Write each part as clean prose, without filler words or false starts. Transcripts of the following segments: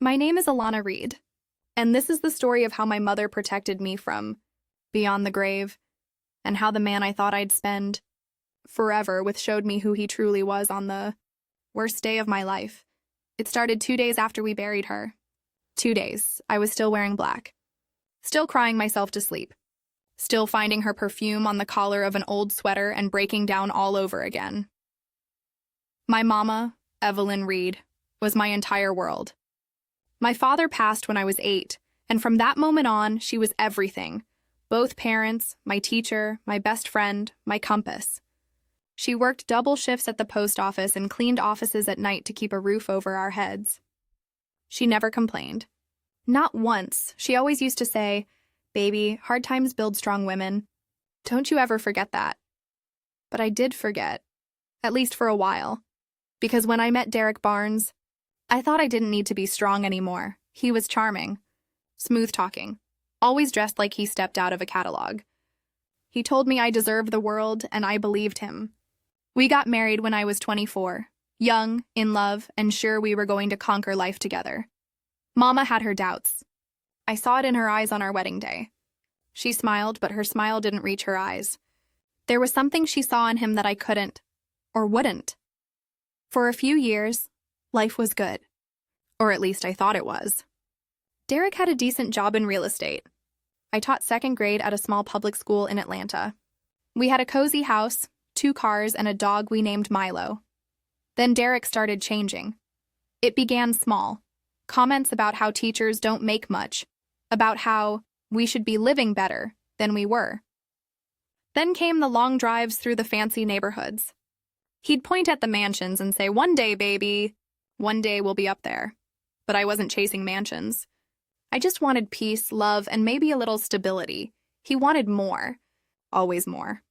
My name is Alana Reed, and this is the story of how my mother protected me from beyond the grave, and how the man I thought I'd spend forever with showed me who he truly was on the worst day of my life. It started 2 days after we buried her. 2 days. I was still wearing black. Still crying myself to sleep. Still finding her perfume on the collar of an old sweater and breaking down all over again. My mama, Evelyn Reed, was my entire world. My father passed when I was 8, and from that moment on, she was everything. Both parents, my teacher, my best friend, my compass. She worked double shifts at the post office and cleaned offices at night to keep a roof over our heads. She never complained. Not once. She always used to say, "Baby, hard times build strong women. Don't you ever forget that." But I did forget, at least for a while, because when I met Derek Barnes, I thought I didn't need to be strong anymore. He was charming, smooth-talking, always dressed like he stepped out of a catalog. He told me I deserved the world, and I believed him. We got married when I was 24, young, in love, and sure we were going to conquer life together. Mama had her doubts. I saw it in her eyes on our wedding day. She smiled, but her smile didn't reach her eyes. There was something she saw in him that I couldn't, or wouldn't. For a few years, life was good. Or at least I thought it was. Derek had a decent job in real estate. I taught second grade at a small public school in Atlanta. We had a cozy house, 2 cars, and a dog we named Milo. Then Derek started changing. It began small. Comments about how teachers don't make much, about how we should be living better than we were. Then came the long drives through the fancy neighborhoods. He'd point at the mansions and say, "One day, baby, one day we'll be up there." But I wasn't chasing mansions. I just wanted peace, love, and maybe a little stability. He wanted more. Always more.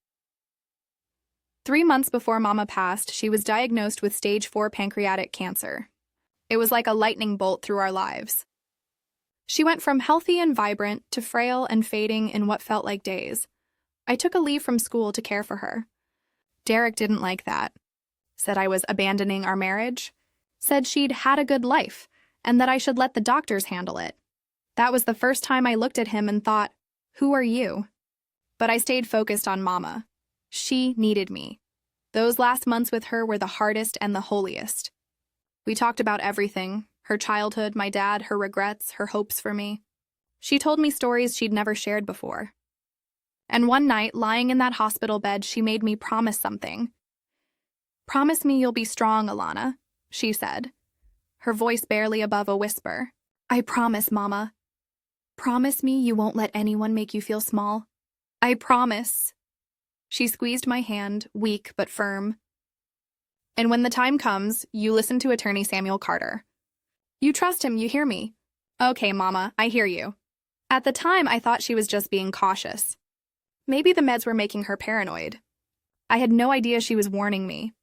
3 months before Mama passed, she was diagnosed with stage 4 pancreatic cancer. It was like a lightning bolt through our lives. She went from healthy and vibrant to frail and fading in what felt like days. I took a leave from school to care for her. Derek didn't like that. Said I was abandoning our marriage. Said she'd had a good life, and that I should let the doctors handle it. That was the first time I looked at him and thought, "Who are you?" But I stayed focused on Mama. She needed me. Those last months with her were the hardest and the holiest. We talked about everything, her childhood, my dad, her regrets, her hopes for me. She told me stories she'd never shared before. And one night, lying in that hospital bed, she made me promise something. "Promise me you'll be strong, Alana," she said, her voice barely above a whisper. "I promise, Mama. Promise me you won't let anyone make you feel small. I promise." She squeezed my hand, weak but firm. "And when the time comes, you listen to Attorney Samuel Carter. You trust him, you hear me?" "Okay, Mama, I hear you." At the time, I thought she was just being cautious. Maybe the meds were making her paranoid. I had no idea she was warning me.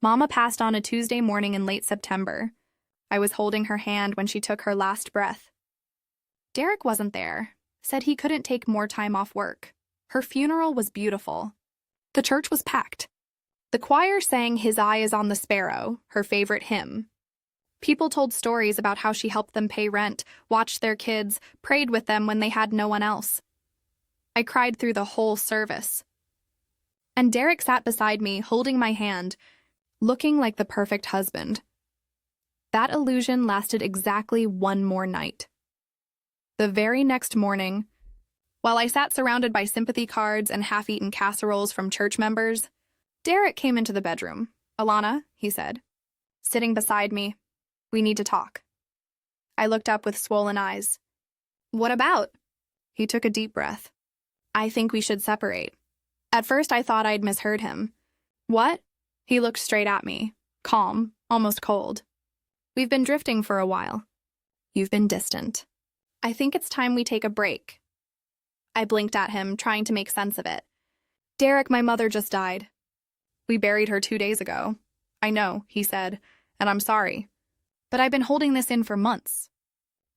Mama passed on a Tuesday morning in late September. I was holding her hand when she took her last breath. Derek wasn't there. Said he couldn't take more time off work. Her funeral was beautiful. The church was packed. The choir sang "His Eye is on the Sparrow," her favorite hymn. People told stories about how she helped them pay rent, watched their kids, prayed with them when they had no one else. I cried through the whole service. And Derek sat beside me, holding my hand, looking like the perfect husband. That illusion lasted exactly one more night. The very next morning, while I sat surrounded by sympathy cards and half-eaten casseroles from church members, Derek came into the bedroom. "Alana," he said, sitting beside me, "we need to talk." I looked up with swollen eyes. "What about?" He took a deep breath. "I think we should separate." At first I thought I'd misheard him. "What?" He looked straight at me, calm, almost cold. "We've been drifting for a while. You've been distant. I think it's time we take a break." I blinked at him, trying to make sense of it. "Derek, my mother just died." "We buried her 2 days ago." "I know," he said, "and I'm sorry. But I've been holding this in for months.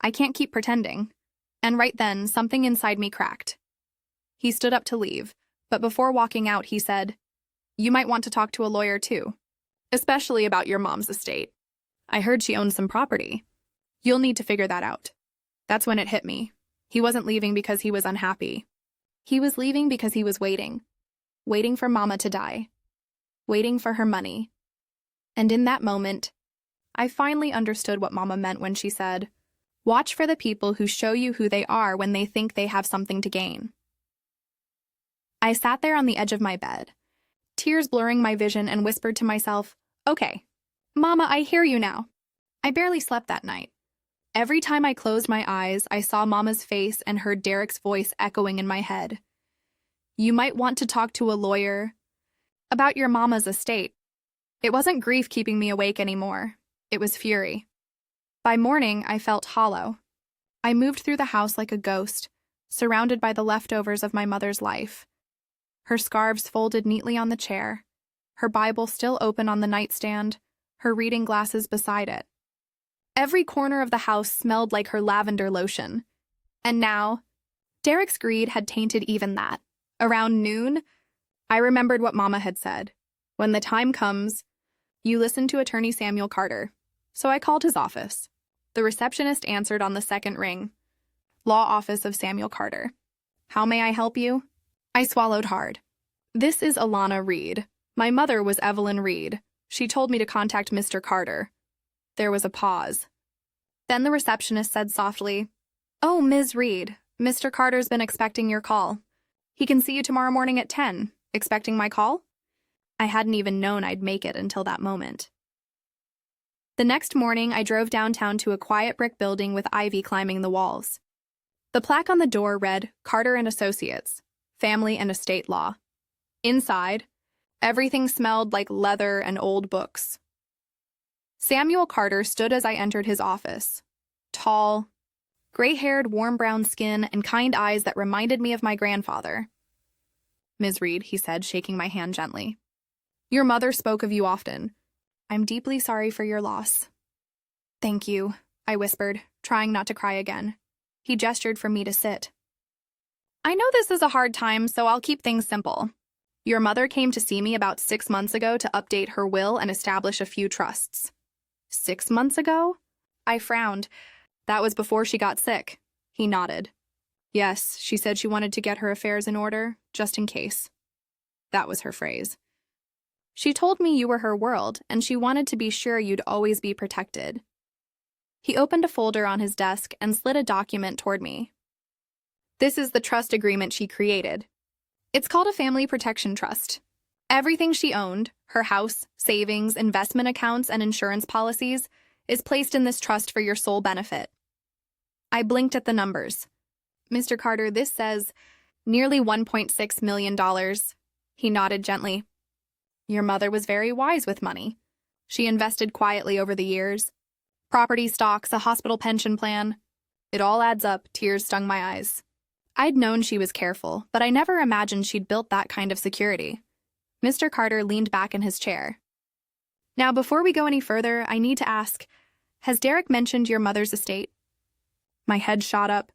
I can't keep pretending." And right then, something inside me cracked. He stood up to leave, but before walking out, he said, "You might want to talk to a lawyer too, especially about your mom's estate. I heard she owns some property." You'll need to figure that out. That's when it hit me. He wasn't leaving because he was unhappy. He was leaving because he was waiting. Waiting for Mama to die. Waiting for her money. And in that moment, I finally understood what Mama meant when she said, "Watch for the people who show you who they are when they think they have something to gain." I sat there on the edge of my bed, tears blurring my vision, and whispered to myself, "Okay, Mama, I hear you now." I barely slept that night. Every time I closed my eyes, I saw Mama's face and heard Derek's voice echoing in my head. "You might want to talk to a lawyer about your Mama's estate." It wasn't grief keeping me awake anymore. It was fury. By morning, I felt hollow. I moved through the house like a ghost, surrounded by the leftovers of my mother's life. Her scarves folded neatly on the chair, her Bible still open on the nightstand, her reading glasses beside it. Every corner of the house smelled like her lavender lotion. And now, Derek's greed had tainted even that. Around noon, I remembered what Mama had said. When the time comes, you listen to Attorney Samuel Carter. So I called his office. The receptionist answered on the second ring. "Law Office of Samuel Carter. How may I help you?" I swallowed hard. "This is Alana Reed. My mother was Evelyn Reed. She told me to contact Mr. Carter." There was a pause. Then the receptionist said softly, "Oh, Ms. Reed, Mr. Carter's been expecting your call. He can see you tomorrow morning at 10. Expecting my call?" I hadn't even known I'd make it until that moment. The next morning, I drove downtown to a quiet brick building with ivy climbing the walls. The plaque on the door read, "Carter and Associates, Family and Estate Law." Inside, everything smelled like leather and old books. Samuel Carter stood as I entered his office. Tall, gray-haired, warm brown skin, and kind eyes that reminded me of my grandfather. "Ms. Reed," he said, shaking my hand gently. "Your mother spoke of you often. I'm deeply sorry for your loss." "Thank you," I whispered, trying not to cry again. He gestured for me to sit. "I know this is a hard time, so I'll keep things simple. Your mother came to see me about 6 months ago to update her will and establish a few trusts." 6 months ago? I frowned. "That was before she got sick." He nodded. "Yes, she said she wanted to get her affairs in order, just in case." That was her phrase. "She told me you were her world, and she wanted to be sure you'd always be protected." He opened a folder on his desk and slid a document toward me. "This is the trust agreement she created. It's called a family protection trust. Everything she owned, her house, savings, investment accounts, and insurance policies, is placed in this trust for your sole benefit." I blinked at the numbers. "Mr. Carter, this says nearly $1.6 million. He nodded gently. "Your mother was very wise with money. She invested quietly over the years. Property, stocks, a hospital pension plan. It all adds up." Tears stung my eyes. I'd known she was careful, but I never imagined she'd built that kind of security. Mr. Carter leaned back in his chair. "Now, before we go any further, I need to ask, has Derek mentioned your mother's estate?" My head shot up.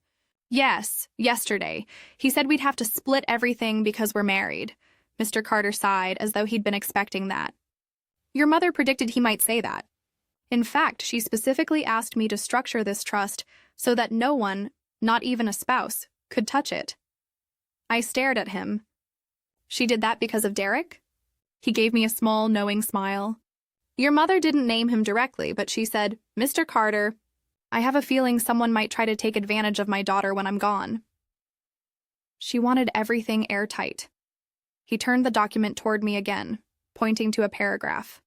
"Yes, yesterday. He said we'd have to split everything because we're married." Mr. Carter sighed, as though he'd been expecting that. "Your mother predicted he might say that. In fact, she specifically asked me to structure this trust so that no one, not even a spouse, could touch it." I stared at him. "She did that because of Derek?" He gave me a small, knowing smile. "Your mother didn't name him directly, but she said, 'Mr. Carter, I have a feeling someone might try to take advantage of my daughter when I'm gone.'" She wanted everything airtight. He turned the document toward me again, pointing to a paragraph.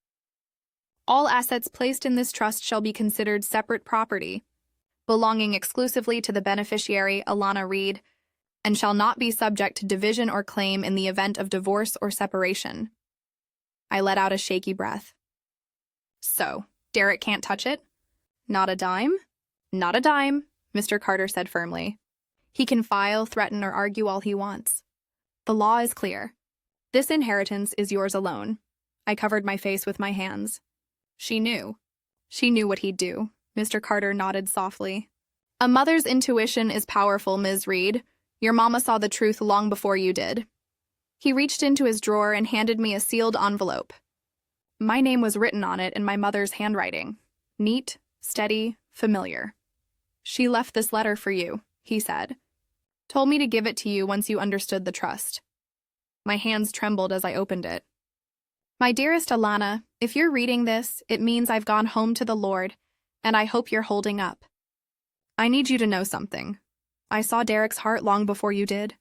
"All assets placed in this trust shall be considered separate property, belonging exclusively to the beneficiary, Alana Reed, and shall not be subject to division or claim in the event of divorce or separation." I let out a shaky breath. "So, Derek can't touch it?" "Not a dime?" "Not a dime," Mr. Carter said firmly. "He can file, threaten, or argue all he wants. The law is clear. This inheritance is yours alone." I covered my face with my hands. She knew. She knew what he'd do. Mr. Carter nodded softly. "A mother's intuition is powerful, Ms. Reed. Your mama saw the truth long before you did." He reached into his drawer and handed me a sealed envelope. My name was written on it in my mother's handwriting. Neat, steady, familiar. "She left this letter for you," he said. "Told me to give it to you once you understood the trust." My hands trembled as I opened it. "My dearest Alana, if you're reading this, it means I've gone home to the Lord, and I hope you're holding up. I need you to know something. I saw Derek's heart long before you did.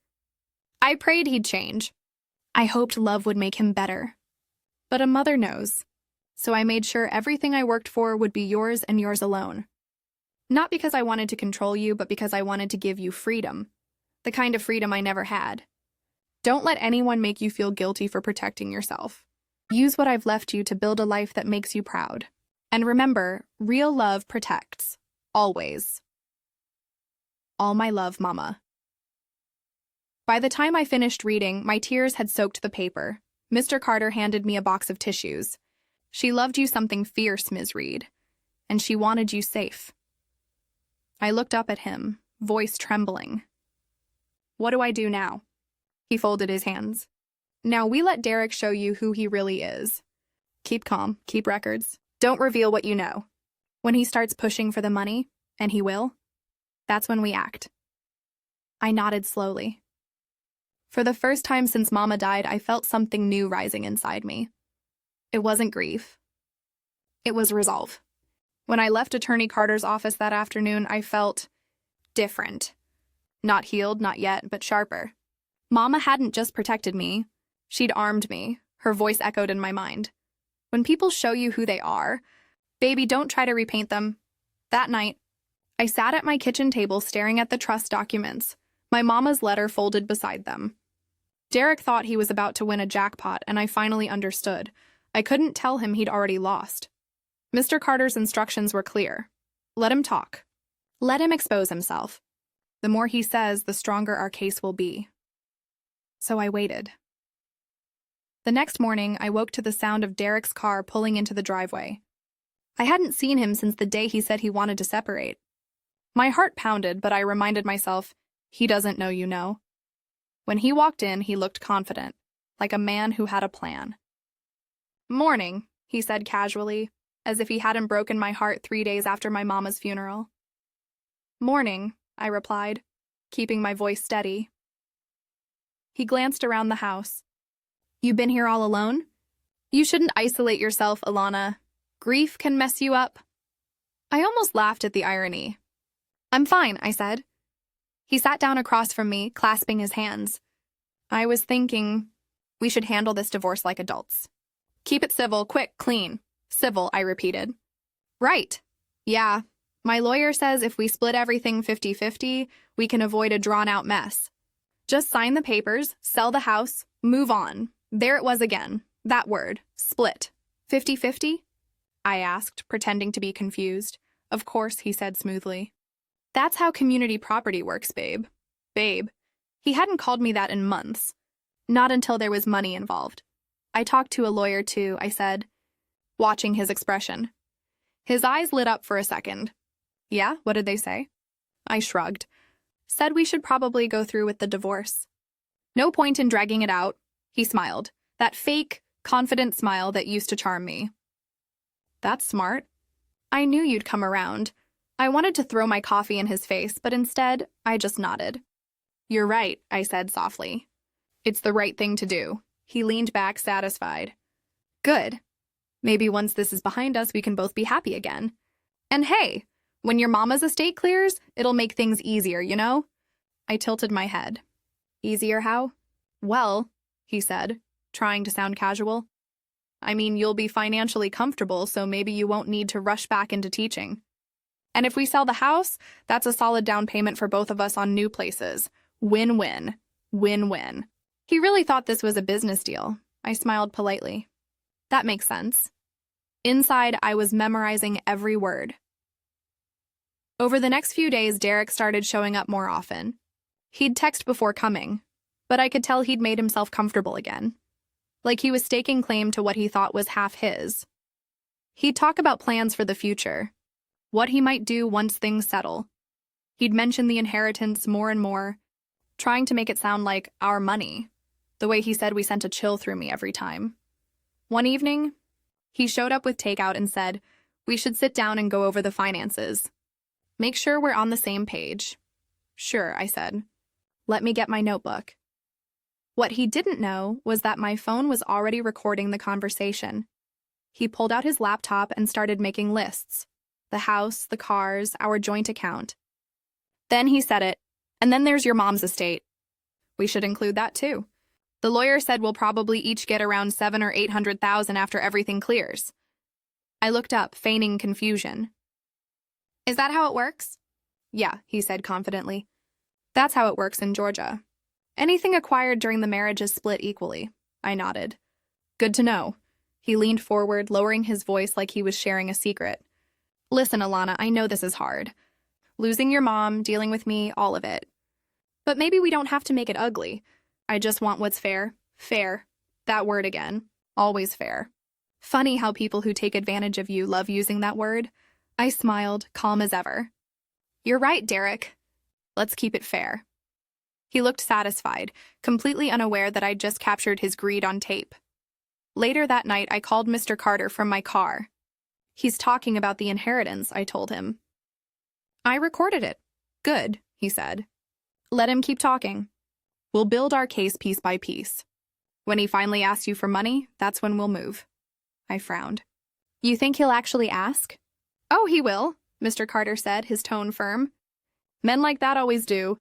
I prayed he'd change. I hoped love would make him better. But a mother knows. So I made sure everything I worked for would be yours and yours alone. Not because I wanted to control you, but because I wanted to give you freedom. The kind of freedom I never had. Don't let anyone make you feel guilty for protecting yourself. Use what I've left you to build a life that makes you proud. And remember, real love protects. Always. All my love, Mama." By the time I finished reading, my tears had soaked the paper. Mr. Carter handed me a box of tissues. "She loved you something fierce, Ms. Reed, and she wanted you safe." I looked up at him, voice trembling. "What do I do now?" He folded his hands. "Now we let Derek show you who he really is. Keep calm, keep records. Don't reveal what you know. When he starts pushing for the money, and he will, that's when we act." I nodded slowly. For the first time since Mama died, I felt something new rising inside me. It wasn't grief. It was resolve. When I left Attorney Carter's office that afternoon, I felt different. Not healed, not yet, but sharper. Mama hadn't just protected me. She'd armed me. Her voice echoed in my mind. When people show you who they are, baby, don't try to repaint them. That night, I sat at my kitchen table staring at the trust documents, my mama's letter folded beside them. Derek thought he was about to win a jackpot, and I finally understood. I couldn't tell him he'd already lost. Mr. Carter's instructions were clear. Let him talk. Let him expose himself. The more he says, the stronger our case will be. So I waited. The next morning, I woke to the sound of Derek's car pulling into the driveway. I hadn't seen him since the day he said he wanted to separate. My heart pounded, but I reminded myself, he doesn't know you know. When he walked in, he looked confident, like a man who had a plan. "Morning," he said casually, as if he hadn't broken my heart 3 days after my mama's funeral. "Morning," I replied, keeping my voice steady. He glanced around the house. "You been here all alone? You shouldn't isolate yourself, Alana. Grief can mess you up." I almost laughed at the irony. "I'm fine," I said. He sat down across from me, clasping his hands. "I was thinking we should handle this divorce like adults. Keep it civil, quick, clean." "Civil," I repeated. "Right. Yeah. My lawyer says if we split everything 50-50, we can avoid a drawn-out mess. Just sign the papers, sell the house, move on." There it was again, that word, split. 50-50? I asked, pretending to be confused. "Of course," he said smoothly. "That's how community property works, babe." Babe. He hadn't called me that in months. Not until there was money involved. "I talked to a lawyer too," I said, watching his expression. His eyes lit up for a second. "Yeah? What did they say?" I shrugged. "Said we should probably go through with the divorce. No point in dragging it out." He smiled, that fake, confident smile that used to charm me. "That's smart." I knew you'd come around. I wanted to throw my coffee in his face, but instead, I just nodded. "You're right," I said softly. "It's the right thing to do." He leaned back, satisfied. "Good. Maybe once this is behind us, we can both be happy again. And hey, when your mama's estate clears, it'll make things easier, you know?" I tilted my head. "Easier how?" "Well," he said, trying to sound casual. "I mean, you'll be financially comfortable, so maybe you won't need to rush back into teaching. And if we sell the house, that's a solid down payment for both of us on new places. Win-win. Win-win." He really thought this was a business deal. I smiled politely. That makes sense. Inside, I was memorizing every word. Over the next few days, Derek started showing up more often. He'd text before coming, but I could tell he'd made himself comfortable again. Like he was staking claim to what he thought was half his. He'd talk about plans for the future, what he might do once things settle. He'd mention the inheritance more and more, trying to make it sound like our money, the way he said we sent a chill through me every time. One evening, he showed up with takeout and said, "We should sit down and go over the finances." Make sure we're on the same page. Sure, I said. Let me get my notebook. What he didn't know was that my phone was already recording the conversation. He pulled out his laptop and started making lists. The house, the cars, our joint account. Then he said it, and then there's your mom's estate. We should include that too. The lawyer said we'll probably each get around $700,000 or $800,000 after everything clears. I looked up, feigning confusion. Is that how it works? Yeah, he said confidently. That's how it works in Georgia. Anything acquired during the marriage is split equally. I nodded. Good to know. He leaned forward, lowering his voice like he was sharing a secret. Listen, Alana, I know this is hard. Losing your mom, dealing with me, all of it. But maybe we don't have to make it ugly. I just want what's fair. Fair. That word again. Always fair. Funny how people who take advantage of you love using that word. I smiled, calm as ever. You're right, Derek. Let's keep it fair. He looked satisfied, completely unaware that I'd just captured his greed on tape. Later that night, I called Mr. Carter from my car. He's talking about the inheritance, I told him. I recorded it. Good, he said. Let him keep talking. We'll build our case piece by piece. When he finally asks you for money, that's when we'll move. I frowned. You think he'll actually ask? Oh, he will, Mr. Carter said, his tone firm. Men like that always do.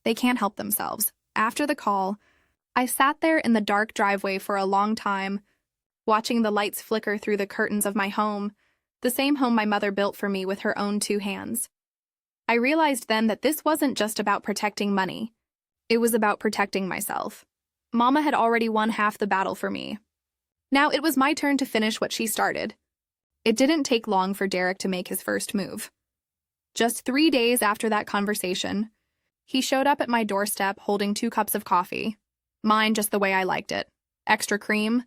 They can't help themselves. After the call, I sat there in the dark driveway for a long time, watching the lights flicker through the curtains of my home, the same home my mother built for me with her own 2 hands. I realized then that this wasn't just about protecting money. It was about protecting myself. Mama had already won half the battle for me. Now it was my turn to finish what she started. It didn't take long for Derek to make his first move. Just 3 days after that conversation, he showed up at my doorstep holding 2 cups of coffee. Mine just the way I liked it. Extra cream.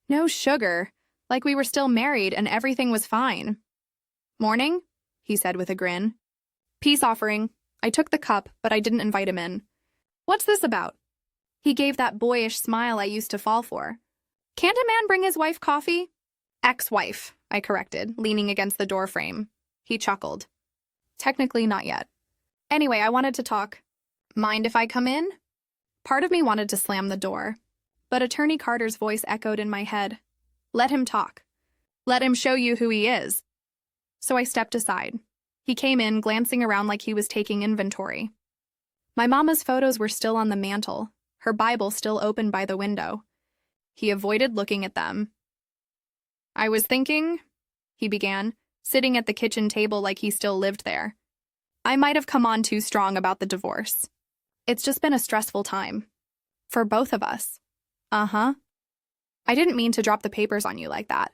No sugar. Like we were still married and everything was fine. Morning, he said with a grin. Peace offering. I took the cup, but I didn't invite him in. What's this about? He gave that boyish smile I used to fall for. Can't a man bring his wife coffee? Ex-wife, I corrected, leaning against the doorframe. He chuckled. Technically not yet. Anyway, I wanted to talk. Mind if I come in? Part of me wanted to slam the door, but Attorney Carter's voice echoed in my head. Let him talk. Let him show you who he is. So I stepped aside. He came in, glancing around like he was taking inventory. My mama's photos were still on the mantel, her Bible still open by the window. He avoided looking at them. I was thinking, he began, sitting at the kitchen table like he still lived there. I might have come on too strong about the divorce. It's just been a stressful time. For both of us. Uh-huh. I didn't mean to drop the papers on you like that.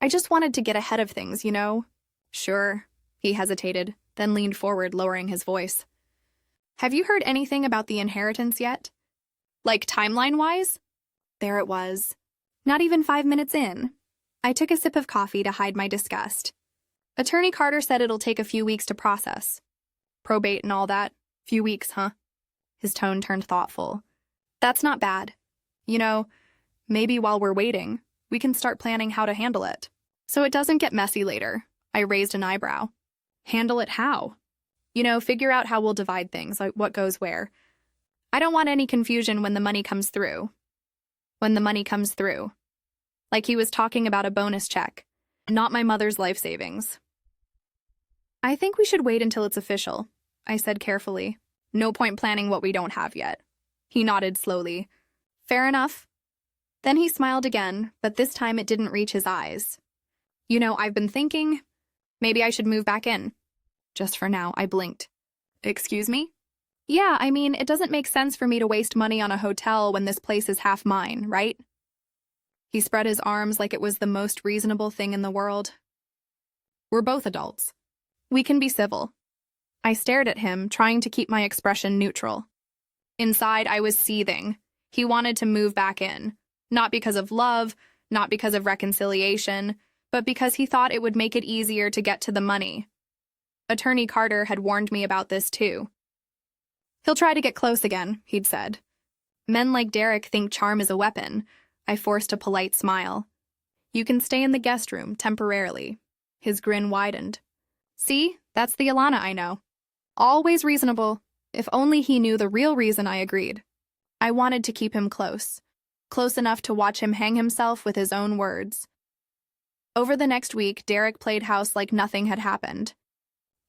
I just wanted to get ahead of things, you know? Sure. He hesitated, then leaned forward, lowering his voice. Have you heard anything about the inheritance yet? Like timeline-wise? There it was. Not even 5 minutes in. I took a sip of coffee to hide my disgust. Attorney Carter said it'll take a few weeks to process. Probate and all that. Few weeks, huh? His tone turned thoughtful. That's not bad. You know, maybe while we're waiting, we can start planning how to handle it. So it doesn't get messy later. I raised an eyebrow. Handle it how? You know, figure out how we'll divide things, like what goes where. I don't want any confusion when the money comes through. When the money comes through. Like he was talking about a bonus check, not my mother's life savings. I think we should wait until it's official, I said carefully. No point planning what we don't have yet. He nodded slowly. Fair enough. Then he smiled again, but this time it didn't reach his eyes. You know, I've been thinking, maybe I should move back in. Just for now, I blinked. Excuse me? Yeah, I mean, it doesn't make sense for me to waste money on a hotel when this place is half mine, right? He spread his arms like it was the most reasonable thing in the world. We're both adults. We can be civil. I stared at him, trying to keep my expression neutral. Inside, I was seething. He wanted to move back in. Not because of love, not because of reconciliation, but because he thought it would make it easier to get to the money. Attorney Carter had warned me about this too. He'll try to get close again, he'd said. Men like Derek think charm is a weapon. I forced a polite smile. You can stay in the guest room temporarily. His grin widened. See, That's the Alana I know. Always reasonable. If only he knew the real reason I agreed. I wanted to keep him close. Close enough to watch him hang himself with his own words. Over the next week, Derek played house like nothing had happened.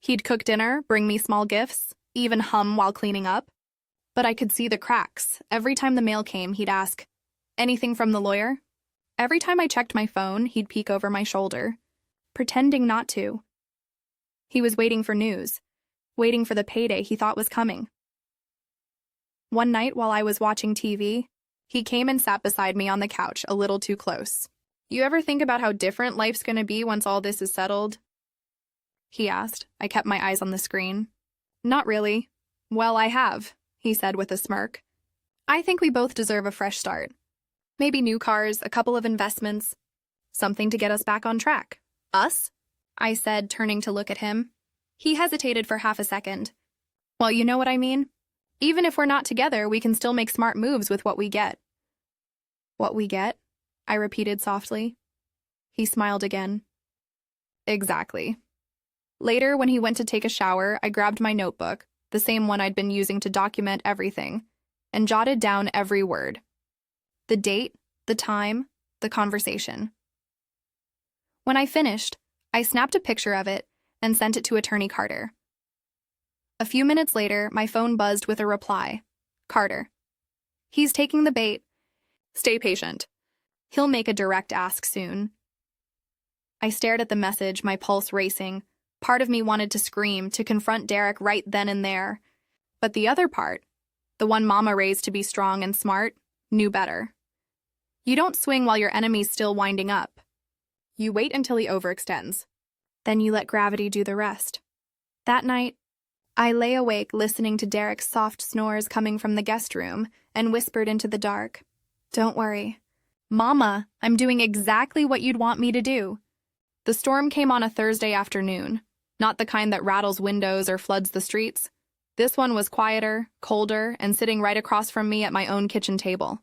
He'd cook dinner, bring me small gifts, even hum while cleaning up. But I could see the cracks. Every time the mail came, he'd ask, "Anything from the lawyer?" Every time I checked my phone, he'd peek over my shoulder, pretending not to. He was waiting for news, waiting for the payday he thought was coming. One night while I was watching TV, he came and sat beside me on the couch a little too close. "You ever think about how different life's gonna be once all this is settled?" he asked. I kept my eyes on the screen. "Not really." "Well, I have," he said with a smirk. "I think we both deserve a fresh start. Maybe new cars, a couple of investments, something to get us back on track." "Us?" I said, turning to look at him. He hesitated for half a second. "Well, you know what I mean. Even if we're not together, we can still make smart moves with what we get." "What we get?" I repeated softly. He smiled again. "Exactly." Later, when he went to take a shower, I grabbed my notebook, the same one I'd been using to document everything, and jotted down every word. The date, the time, the conversation. When I finished, I snapped a picture of it and sent it to Attorney Carter. A few minutes later, my phone buzzed with a reply. "Carter. He's taking the bait. Stay patient. He'll make a direct ask soon." I stared at the message, my pulse racing. Part of me wanted to scream, to confront Derek right then and there. But the other part, the one Mama raised to be strong and smart, knew better. You don't swing while your enemy's still winding up. You wait until he overextends. Then you let gravity do the rest. That night, I lay awake listening to Derek's soft snores coming from the guest room and whispered into the dark, "Don't worry. Mama, I'm doing exactly what you'd want me to do." The storm came on a Thursday afternoon, not the kind that rattles windows or floods the streets. This one was quieter, colder, and sitting right across from me at my own kitchen table.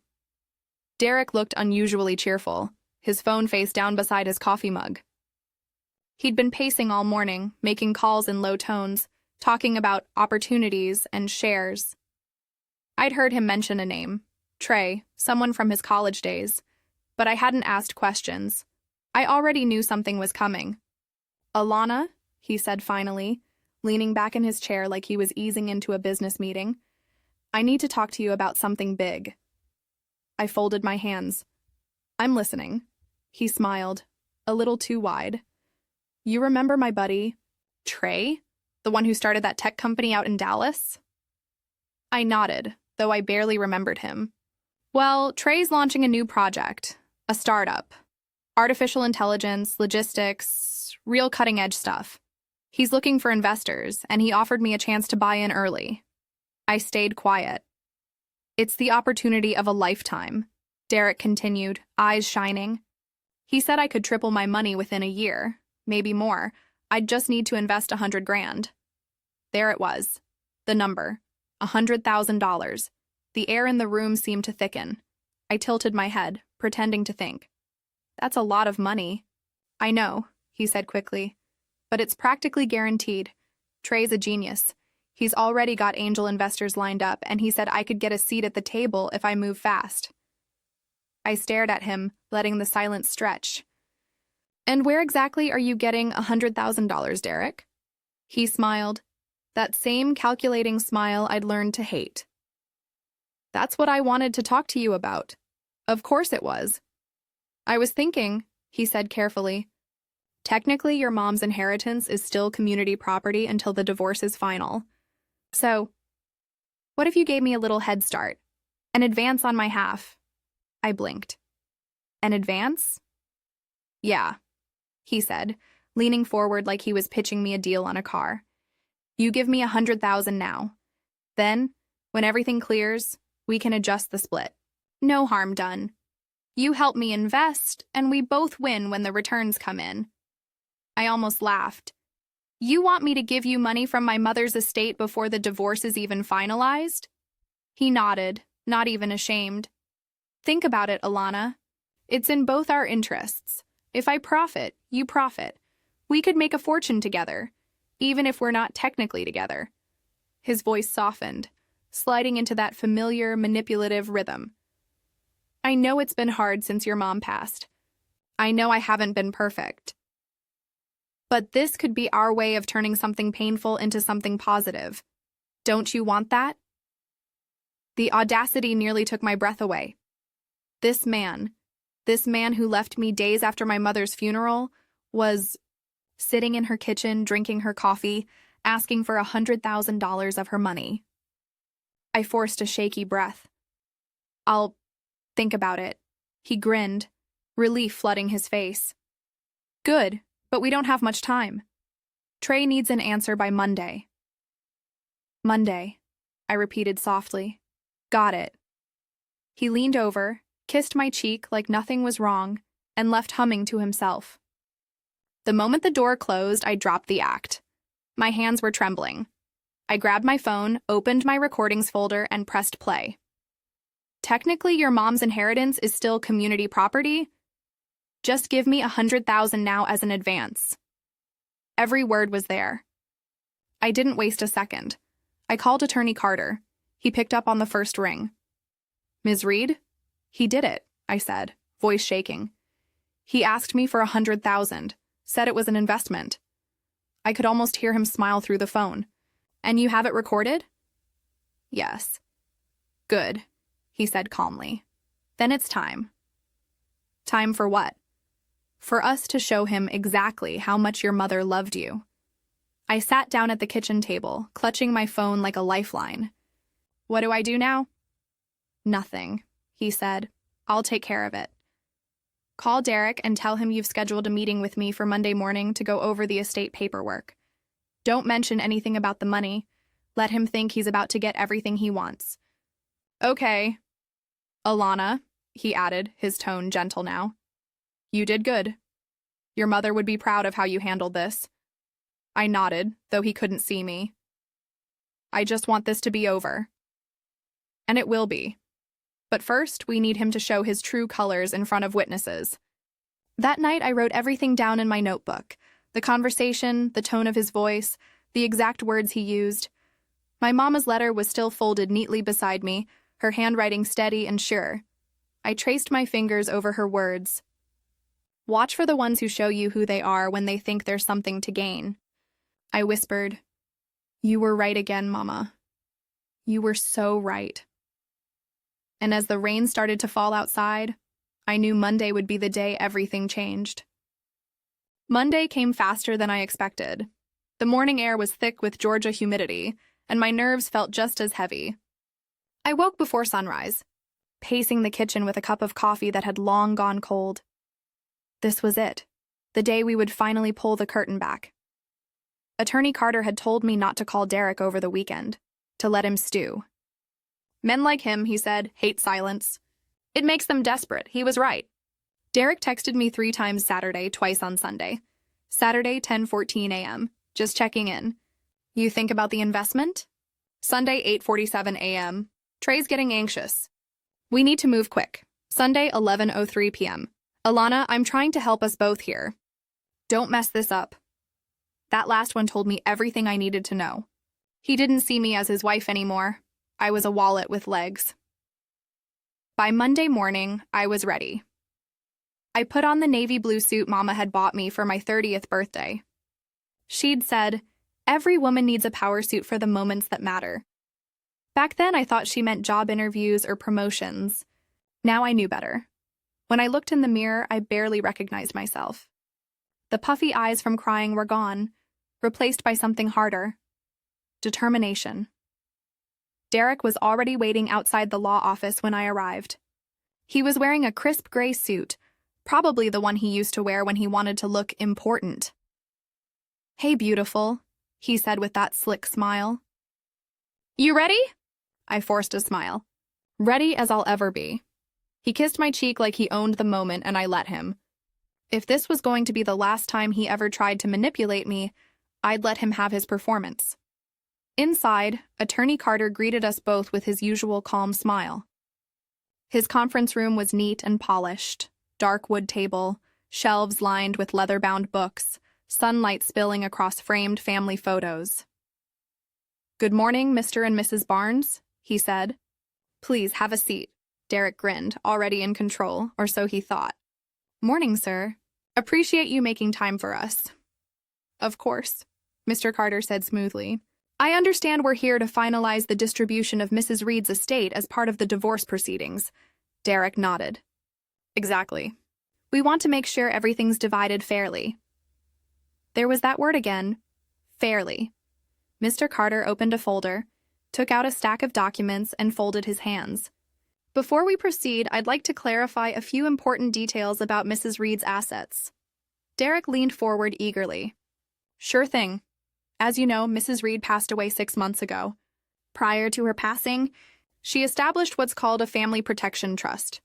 Derek looked unusually cheerful, his phone face down beside his coffee mug. He'd been pacing all morning, making calls in low tones, talking about opportunities and shares. I'd heard him mention a name, Trey, someone from his college days, but I hadn't asked questions. I already knew something was coming. "Alana," he said finally, leaning back in his chair like he was easing into a business meeting, "I need to talk to you about something big." I folded my hands. "I'm listening." He smiled, a little too wide. "You remember my buddy, Trey? The one who started that tech company out in Dallas?" I nodded, though I barely remembered him. "Well, Trey's launching a new project, a startup. Artificial intelligence, logistics, real cutting-edge stuff. He's looking for investors, and he offered me a chance to buy in early." I stayed quiet. "It's the opportunity of a lifetime," Derek continued, eyes shining. "He said I could triple my money within a year, maybe more. I'd just need to invest $100,000. There it was, the number, $100,000. The air in the room seemed to thicken. I tilted my head, pretending to think. "That's a lot of money." "I know," he said quickly, "but it's practically guaranteed. Trey's a genius. He's already got angel investors lined up, and he said I could get a seat at the table if I move fast." I stared at him, letting the silence stretch. "And where exactly are you getting $100,000, Derek?" He smiled, that same calculating smile I'd learned to hate. "That's what I wanted to talk to you about." Of course it was. "I was thinking," he said carefully, "technically your mom's inheritance is still community property until the divorce is final. So, what if you gave me a little head start? An advance on my half?" I blinked. "An advance?" "Yeah," he said, leaning forward like he was pitching me a deal on a car. "You give me $100,000 now. Then, when everything clears, we can adjust the split. No harm done. You help me invest, and we both win when the returns come in." I almost laughed. "You want me to give you money from my mother's estate before the divorce is even finalized?" He nodded, not even ashamed. "Think about it, Alana. It's in both our interests. If I profit, you profit. We could make a fortune together. even if we're not technically together. His voice softened, sliding into that familiar, manipulative rhythm. I know it's been hard since your mom passed. I know I haven't been perfect. But this could be our way of turning something painful into something positive. Don't you want that? The audacity nearly took my breath away. This man who left me days after my mother's funeral, was sitting in her kitchen, drinking her coffee, asking for $100,000 of her money. I forced a shaky breath. I'll think about it. He grinned, relief flooding his face. Good, but we don't have much time. Trey needs an answer by Monday. Monday, I repeated softly. Got it. He leaned over, kissed my cheek like nothing was wrong, and left humming to himself. The moment the door closed, I dropped the act. My hands were trembling. I grabbed my phone, opened my recordings folder, and pressed play. Technically, your mom's inheritance is still community property. Just give me $100,000 now as an advance. Every word was there. I didn't waste a second. I called Attorney Carter. He picked up on the first ring. Ms. Reed? He did it, I said, voice shaking. He asked me for $100,000, said it was an investment. I could almost hear him smile through the phone. And you have it recorded? Yes. Good, he said calmly. Then it's time. Time for what? For us to show him exactly how much your mother loved you. I sat down at the kitchen table, clutching my phone like a lifeline. What do I do now? Nothing, he said. I'll take care of it. Call Derek and tell him you've scheduled a meeting with me for Monday morning to go over the estate paperwork. Don't mention anything about the money. Let him think he's about to get everything he wants. Okay. Alana, he added, his tone gentle now. You did good. Your mother would be proud of how you handled this. I nodded, though he couldn't see me. I just want this to be over. And it will be. But first, we need him to show his true colors in front of witnesses. That night, I wrote everything down in my notebook. The conversation, the tone of his voice, the exact words he used. My mama's letter was still folded neatly beside me, her handwriting steady and sure. I traced my fingers over her words. Watch for the ones who show you who they are when they think there's something to gain. I whispered, You were right again, Mama. You were so right. And as the rain started to fall outside, I knew Monday would be the day everything changed. Monday came faster than I expected. The morning air was thick with Georgia humidity, and my nerves felt just as heavy. I woke before sunrise, pacing the kitchen with a cup of coffee that had long gone cold. This was it, the day we would finally pull the curtain back. Attorney Carter had told me not to call Derek over the weekend, to let him stew. Men like him, he said, hate silence. It makes them desperate. He was right. Derek texted me 3 times Saturday, twice on Sunday. Saturday, 10:14 a.m., just checking in. You think about the investment? Sunday, 8:47 a.m. Trey's getting anxious. We need to move quick. Sunday, 11:03 p.m. Alana, I'm trying to help us both here. Don't mess this up. That last one told me everything I needed to know. He didn't see me as his wife anymore. I was a wallet with legs. By Monday morning, I was ready. I put on the navy blue suit Mama had bought me for my 30th birthday. She'd said, every woman needs a power suit for the moments that matter. Back then, I thought she meant job interviews or promotions. Now I knew better. When I looked in the mirror, I barely recognized myself. The puffy eyes from crying were gone, replaced by something harder. Determination. Derek was already waiting outside the law office when I arrived. He was wearing a crisp gray suit, probably the one he used to wear when he wanted to look important. Hey, beautiful, he said with that slick smile. You ready? I forced a smile. Ready as I'll ever be. He kissed my cheek like he owned the moment, and I let him. If this was going to be the last time he ever tried to manipulate me, I'd let him have his performance. Inside, Attorney Carter greeted us both with his usual calm smile. His conference room was neat and polished, dark wood table, shelves lined with leather-bound books, sunlight spilling across framed family photos. "Good morning, Mr. and Mrs. Barnes," he said. "Please have a seat." Derek grinned, already in control, or so he thought. "Morning, sir. Appreciate you making time for us." "Of course," Mr. Carter said smoothly. "I understand we're here to finalize the distribution of Mrs. Reed's estate as part of the divorce proceedings." Derek nodded. "Exactly. We want to make sure everything's divided fairly." There was that word again. Fairly. Mr. Carter opened a folder, took out a stack of documents, and folded his hands. "Before we proceed, I'd like to clarify a few important details about Mrs. Reed's assets." Derek leaned forward eagerly. "Sure thing. As you know, Mrs. Reed passed away 6 months ago. Prior to her passing, she established what's called a family protection trust.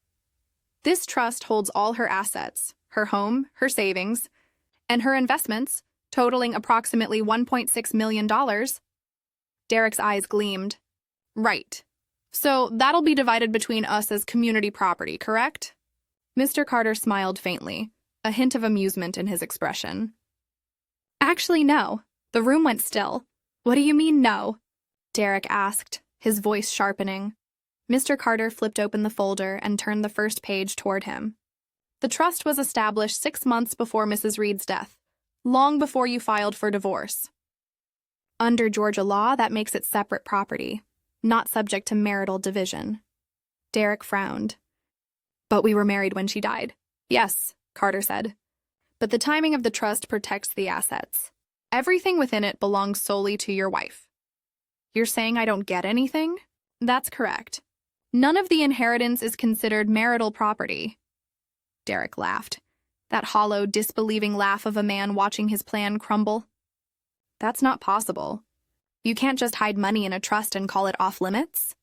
This trust holds all her assets, her home, her savings, and her investments, totaling approximately $1.6 million. Derek's eyes gleamed. "Right. So that'll be divided between us as community property, correct?" Mr. Carter smiled faintly, a hint of amusement in his expression. "Actually, no." The room went still. "What do you mean, no?" Derek asked, his voice sharpening. Mr. Carter flipped open the folder and turned the first page toward him. "The trust was established 6 months before Mrs. Reed's death, long before you filed for divorce. Under Georgia law, that makes it separate property, not subject to marital division." Derek frowned. "But we were married when she died." "Yes," Carter said. "But the timing of the trust protects the assets. Everything within it belongs solely to your wife." "You're saying I don't get anything?" "That's correct. None of the inheritance is considered marital property." Derek laughed, that hollow, disbelieving laugh of a man watching his plan crumble. "That's not possible. You can't just hide money in a trust and call it off limits."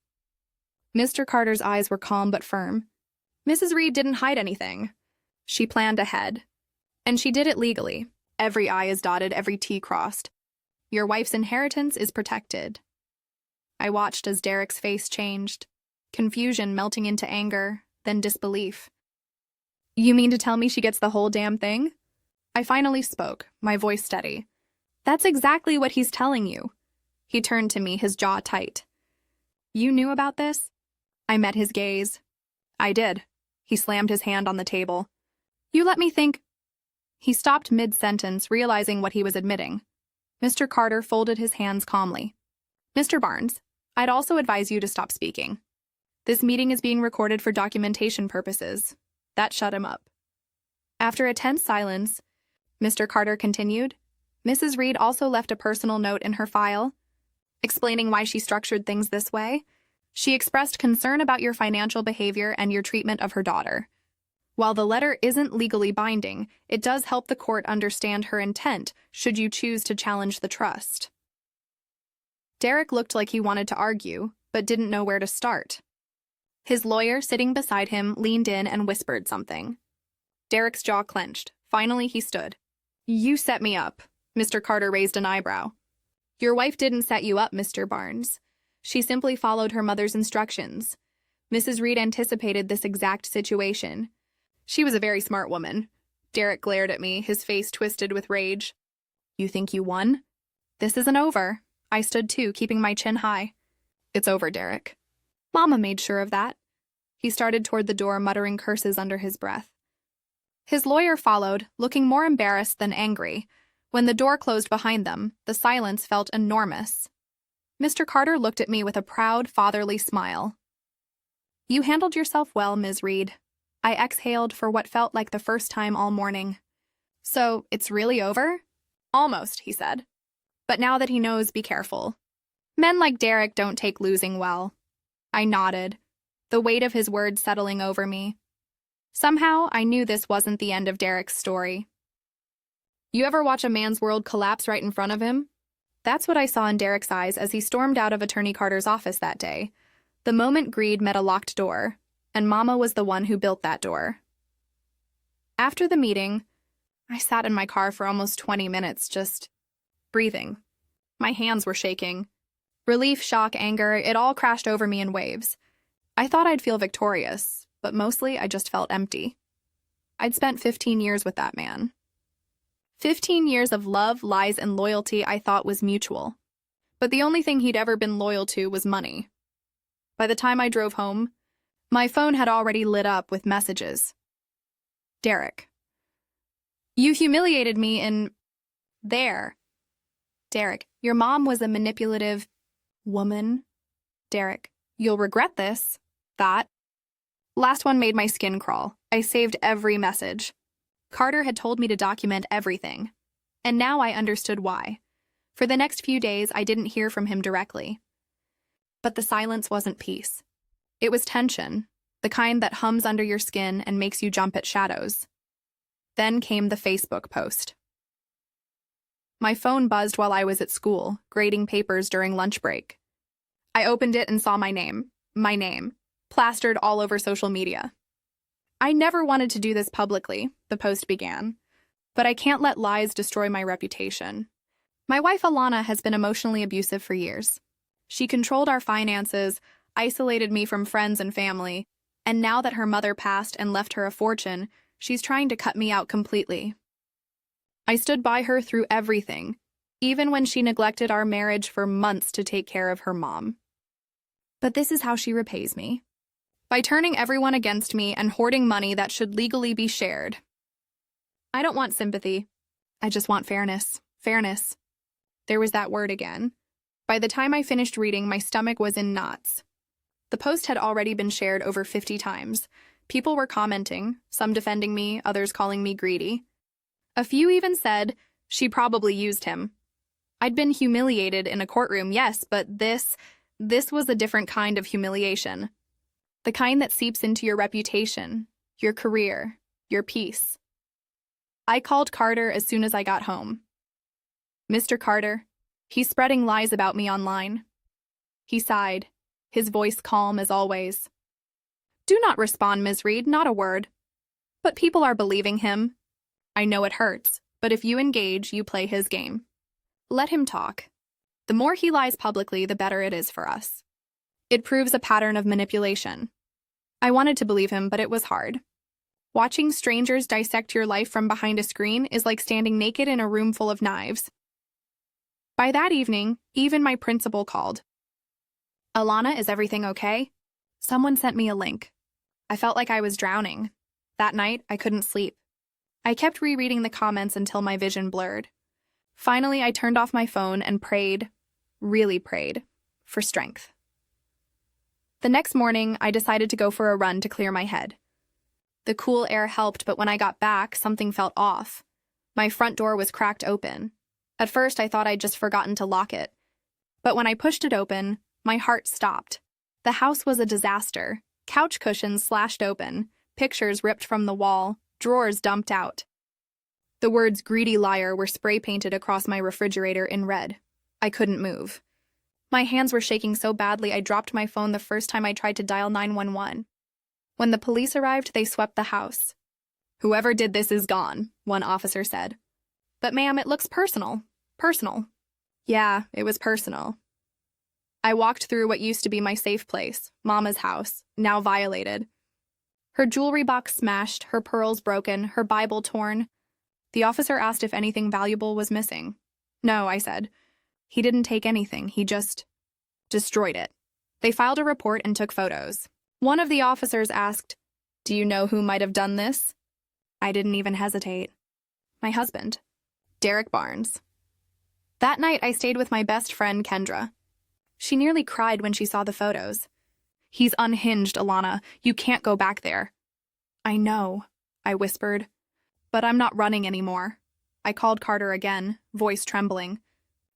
Mr. Carter's eyes were calm but firm. "Mrs. Reed didn't hide anything. She planned ahead. And she did it legally. Every I is dotted, every T crossed. Your wife's inheritance is protected." I watched as Derek's face changed, confusion melting into anger, then disbelief. "You mean to tell me she gets the whole damn thing?" I finally spoke, my voice steady. "That's exactly what he's telling you." He turned to me, his jaw tight. "You knew about this?" I met his gaze. "I did." He slammed his hand on the table. "You let me think—" He stopped mid-sentence, realizing what he was admitting. Mr. Carter folded his hands calmly. "Mr. Barnes, I'd also advise you to stop speaking. This meeting is being recorded for documentation purposes." That shut him up. After a tense silence, Mr. Carter continued, "Mrs. Reed also left a personal note in her file, explaining why she structured things this way. She expressed concern about your financial behavior and your treatment of her daughter. While the letter isn't legally binding, it does help the court understand her intent should you choose to challenge the trust." Derek looked like he wanted to argue, but didn't know where to start. His lawyer, sitting beside him, leaned in and whispered something. Derek's jaw clenched. Finally, he stood. "You set me up." Mr. Carter raised an eyebrow. "Your wife didn't set you up, Mr. Barnes. She simply followed her mother's instructions. Mrs. Reed anticipated this exact situation. She was a very smart woman." Derek glared at me, his face twisted with rage. "You think you won?" "This isn't over." I stood too, keeping my chin high. "It's over, Derek. Mama made sure of that." He started toward the door, muttering curses under his breath. His lawyer followed, looking more embarrassed than angry. When the door closed behind them, the silence felt enormous. Mr. Carter looked at me with a proud, fatherly smile. "You handled yourself well, Ms. Reed." I exhaled for what felt like the first time all morning. "So, it's really over?" "Almost," he said. "But now that he knows, be careful. Men like Derek don't take losing well." I nodded, the weight of his words settling over me. Somehow, I knew this wasn't the end of Derek's story. You ever watch a man's world collapse right in front of him? That's what I saw in Derek's eyes as he stormed out of Attorney Carter's office that day. The moment greed met a locked door, and Mama was the one who built that door. After the meeting, I sat in my car for almost 20 minutes, just breathing. My hands were shaking. Relief, shock, anger, it all crashed over me in waves. I thought I'd feel victorious, but mostly I just felt empty. I'd spent 15 years with that man. 15 years of love, lies, and loyalty I thought was mutual. But the only thing he'd ever been loyal to was money. By the time I drove home, my phone had already lit up with messages. Derek. You humiliated me in... There. Derek, your mom was a manipulative woman. Derek, you'll regret this. That. Last one made my skin crawl. I saved every message. Carter had told me to document everything. And now I understood why. For the next few days, I didn't hear from him directly. But the silence wasn't peace. It was tension, the kind that hums under your skin and makes you jump at shadows. Then came the Facebook post. My phone buzzed while I was at school, grading papers during lunch break. I opened it and saw my name, plastered all over social media. I never wanted to do this publicly, the post began, but I can't let lies destroy my reputation. My wife Alana has been emotionally abusive for years. She controlled our finances, isolated me from friends and family, and now that her mother passed and left her a fortune, she's trying to cut me out completely. I stood by her through everything, even when she neglected our marriage for months to take care of her mom. But this is how she repays me. By turning everyone against me and hoarding money that should legally be shared. I don't want sympathy. I just want fairness. Fairness. There was that word again. By the time I finished reading, my stomach was in knots. The post had already been shared over 50 times. People were commenting, some defending me, others calling me greedy. A few even said, she probably used him. I'd been humiliated in a courtroom, yes, but this was a different kind of humiliation. The kind that seeps into your reputation, your career, your peace. I called Carter as soon as I got home. Mr. Carter, he's spreading lies about me online. He sighed, his voice calm as always. Do not respond, Ms. Reed, not a word. But people are believing him. I know it hurts, but if you engage, you play his game. Let him talk. The more he lies publicly, the better it is for us. It proves a pattern of manipulation. I wanted to believe him, but it was hard. Watching strangers dissect your life from behind a screen is like standing naked in a room full of knives. By that evening, even my principal called. Alana, is everything okay? Someone sent me a link. I felt like I was drowning. That night, I couldn't sleep. I kept rereading the comments until my vision blurred. Finally, I turned off my phone and prayed, really prayed, for strength. The next morning, I decided to go for a run to clear my head. The cool air helped, but when I got back, something felt off. My front door was cracked open. At first, I thought I'd just forgotten to lock it. But when I pushed it open, my heart stopped. The house was a disaster. Couch cushions slashed open, pictures ripped from the wall, drawers dumped out. The words "greedy liar" were spray-painted across my refrigerator in red. I couldn't move. My hands were shaking so badly I dropped my phone the first time I tried to dial 911. When the police arrived, they swept the house. Whoever did this is gone, one officer said. But ma'am, it looks personal. Personal. Yeah, it was personal. I walked through what used to be my safe place, Mama's house, now violated. Her jewelry box smashed, her pearls broken, her Bible torn. The officer asked if anything valuable was missing. No, I said. He didn't take anything, he just destroyed it. They filed a report and took photos. One of the officers asked, "Do you know who might have done this?" I didn't even hesitate. My husband, Derek Barnes. That night, I stayed with my best friend, Kendra. She nearly cried when she saw the photos. He's unhinged, Alana. You can't go back there. I know, I whispered. But I'm not running anymore. I called Carter again, voice trembling.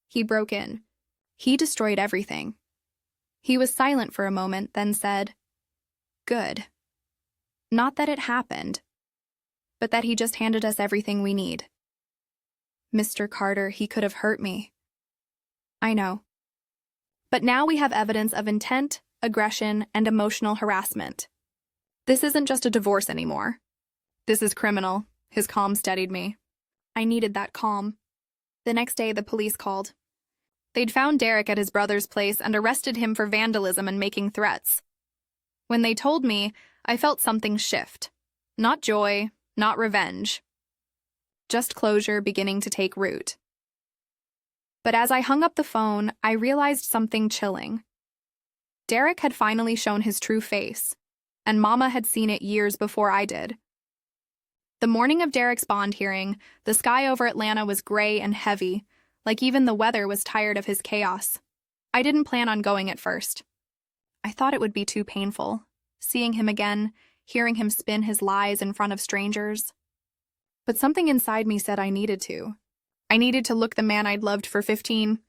He broke in. He destroyed everything. He was silent for a moment, then said, "Good. Not that it happened, but that he just handed us everything we need." Mr. Carter, he could have hurt me. I know. But now we have evidence of intent, aggression, and emotional harassment. This isn't just a divorce anymore. This is criminal. His calm steadied me. I needed that calm. The next day, the police called. They'd found Derek at his brother's place and arrested him for vandalism and making threats. When they told me, I felt something shift. Not joy, not revenge. just closure beginning to take root. But as I hung up the phone, I realized something chilling. Derek had finally shown his true face, and Mama had seen it years before I did. The morning of Derek's bond hearing, the sky over Atlanta was gray and heavy, like even the weather was tired of his chaos. I didn't plan on going at first. I thought it would be too painful, seeing him again, hearing him spin his lies in front of strangers. But something inside me said I needed to. I needed to look the man I'd loved for 15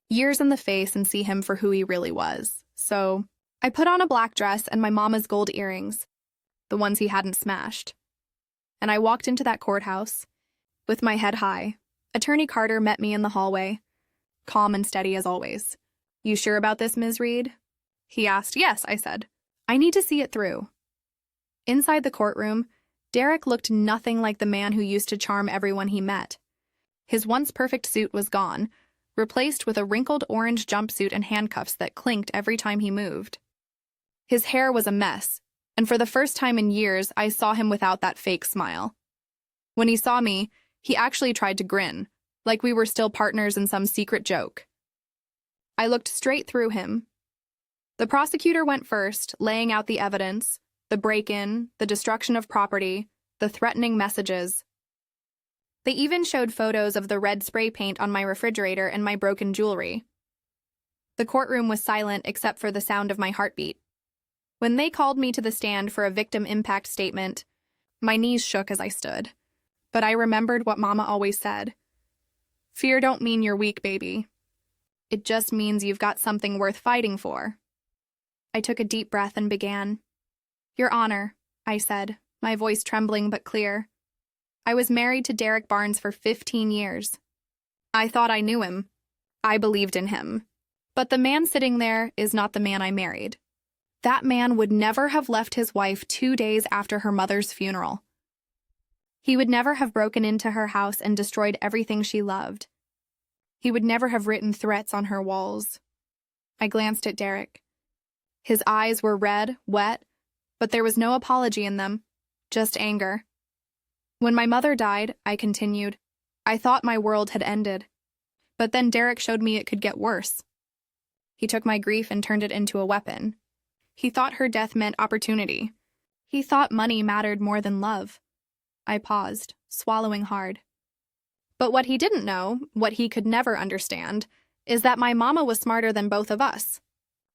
years in the face and see him for who he really was. So I put on a black dress and my mama's gold earrings, the ones he hadn't smashed. And I walked into that courthouse, with my head high. Attorney Carter met me in the hallway, calm and steady as always. "You sure about this, Ms. Reed?" He asked. "Yes," I said. "I need to see it through." Inside the courtroom, Derek looked nothing like the man who used to charm everyone he met. His once perfect suit was gone, replaced with a wrinkled orange jumpsuit and handcuffs that clinked every time he moved. His hair was a mess, and for the first time in years, I saw him without that fake smile. When he saw me, he actually tried to grin, like we were still partners in some secret joke. I looked straight through him. The prosecutor went first, laying out the evidence, the break-in, the destruction of property, the threatening messages. They even showed photos of the red spray paint on my refrigerator and my broken jewelry. The courtroom was silent except for the sound of my heartbeat. When they called me to the stand for a victim impact statement, my knees shook as I stood. But I remembered what Mama always said. "Fear don't mean you're weak, baby. It just means you've got something worth fighting for." I took a deep breath and began. "Your Honor," I said, my voice trembling but clear. "I was married to Derek Barnes for 15 years. I thought I knew him. I believed in him. But the man sitting there is not the man I married. That man would never have left his wife 2 days after her mother's funeral. He would never have broken into her house and destroyed everything she loved. He would never have written threats on her walls." I glanced at Derek. His eyes were red, wet, but there was no apology in them, just anger. "When my mother died," I continued, "I thought my world had ended. But then Derek showed me it could get worse. He took my grief and turned it into a weapon. He thought her death meant opportunity. He thought money mattered more than love." I paused, swallowing hard. But what he didn't know, what he could never understand, is that my mama was smarter than both of us.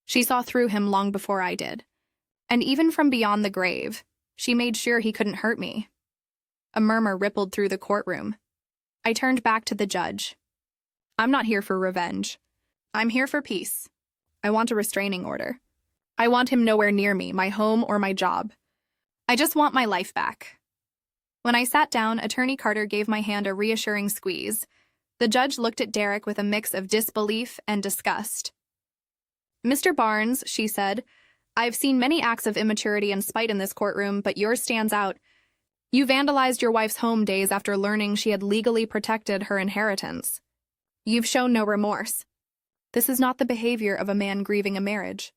She saw through him long before I did. And even from beyond the grave, she made sure he couldn't hurt me. A murmur rippled through the courtroom. I turned back to the judge. "I'm not here for revenge. I'm here for peace. I want a restraining order. I want him nowhere near me, my home or my job. I just want my life back." When I sat down, Attorney Carter gave my hand a reassuring squeeze. The judge looked at Derek with a mix of disbelief and disgust. "Mr. Barnes," she said, "I've seen many acts of immaturity and spite in this courtroom, but yours stands out. You vandalized your wife's home days after learning she had legally protected her inheritance. You've shown no remorse. This is not the behavior of a man grieving a marriage.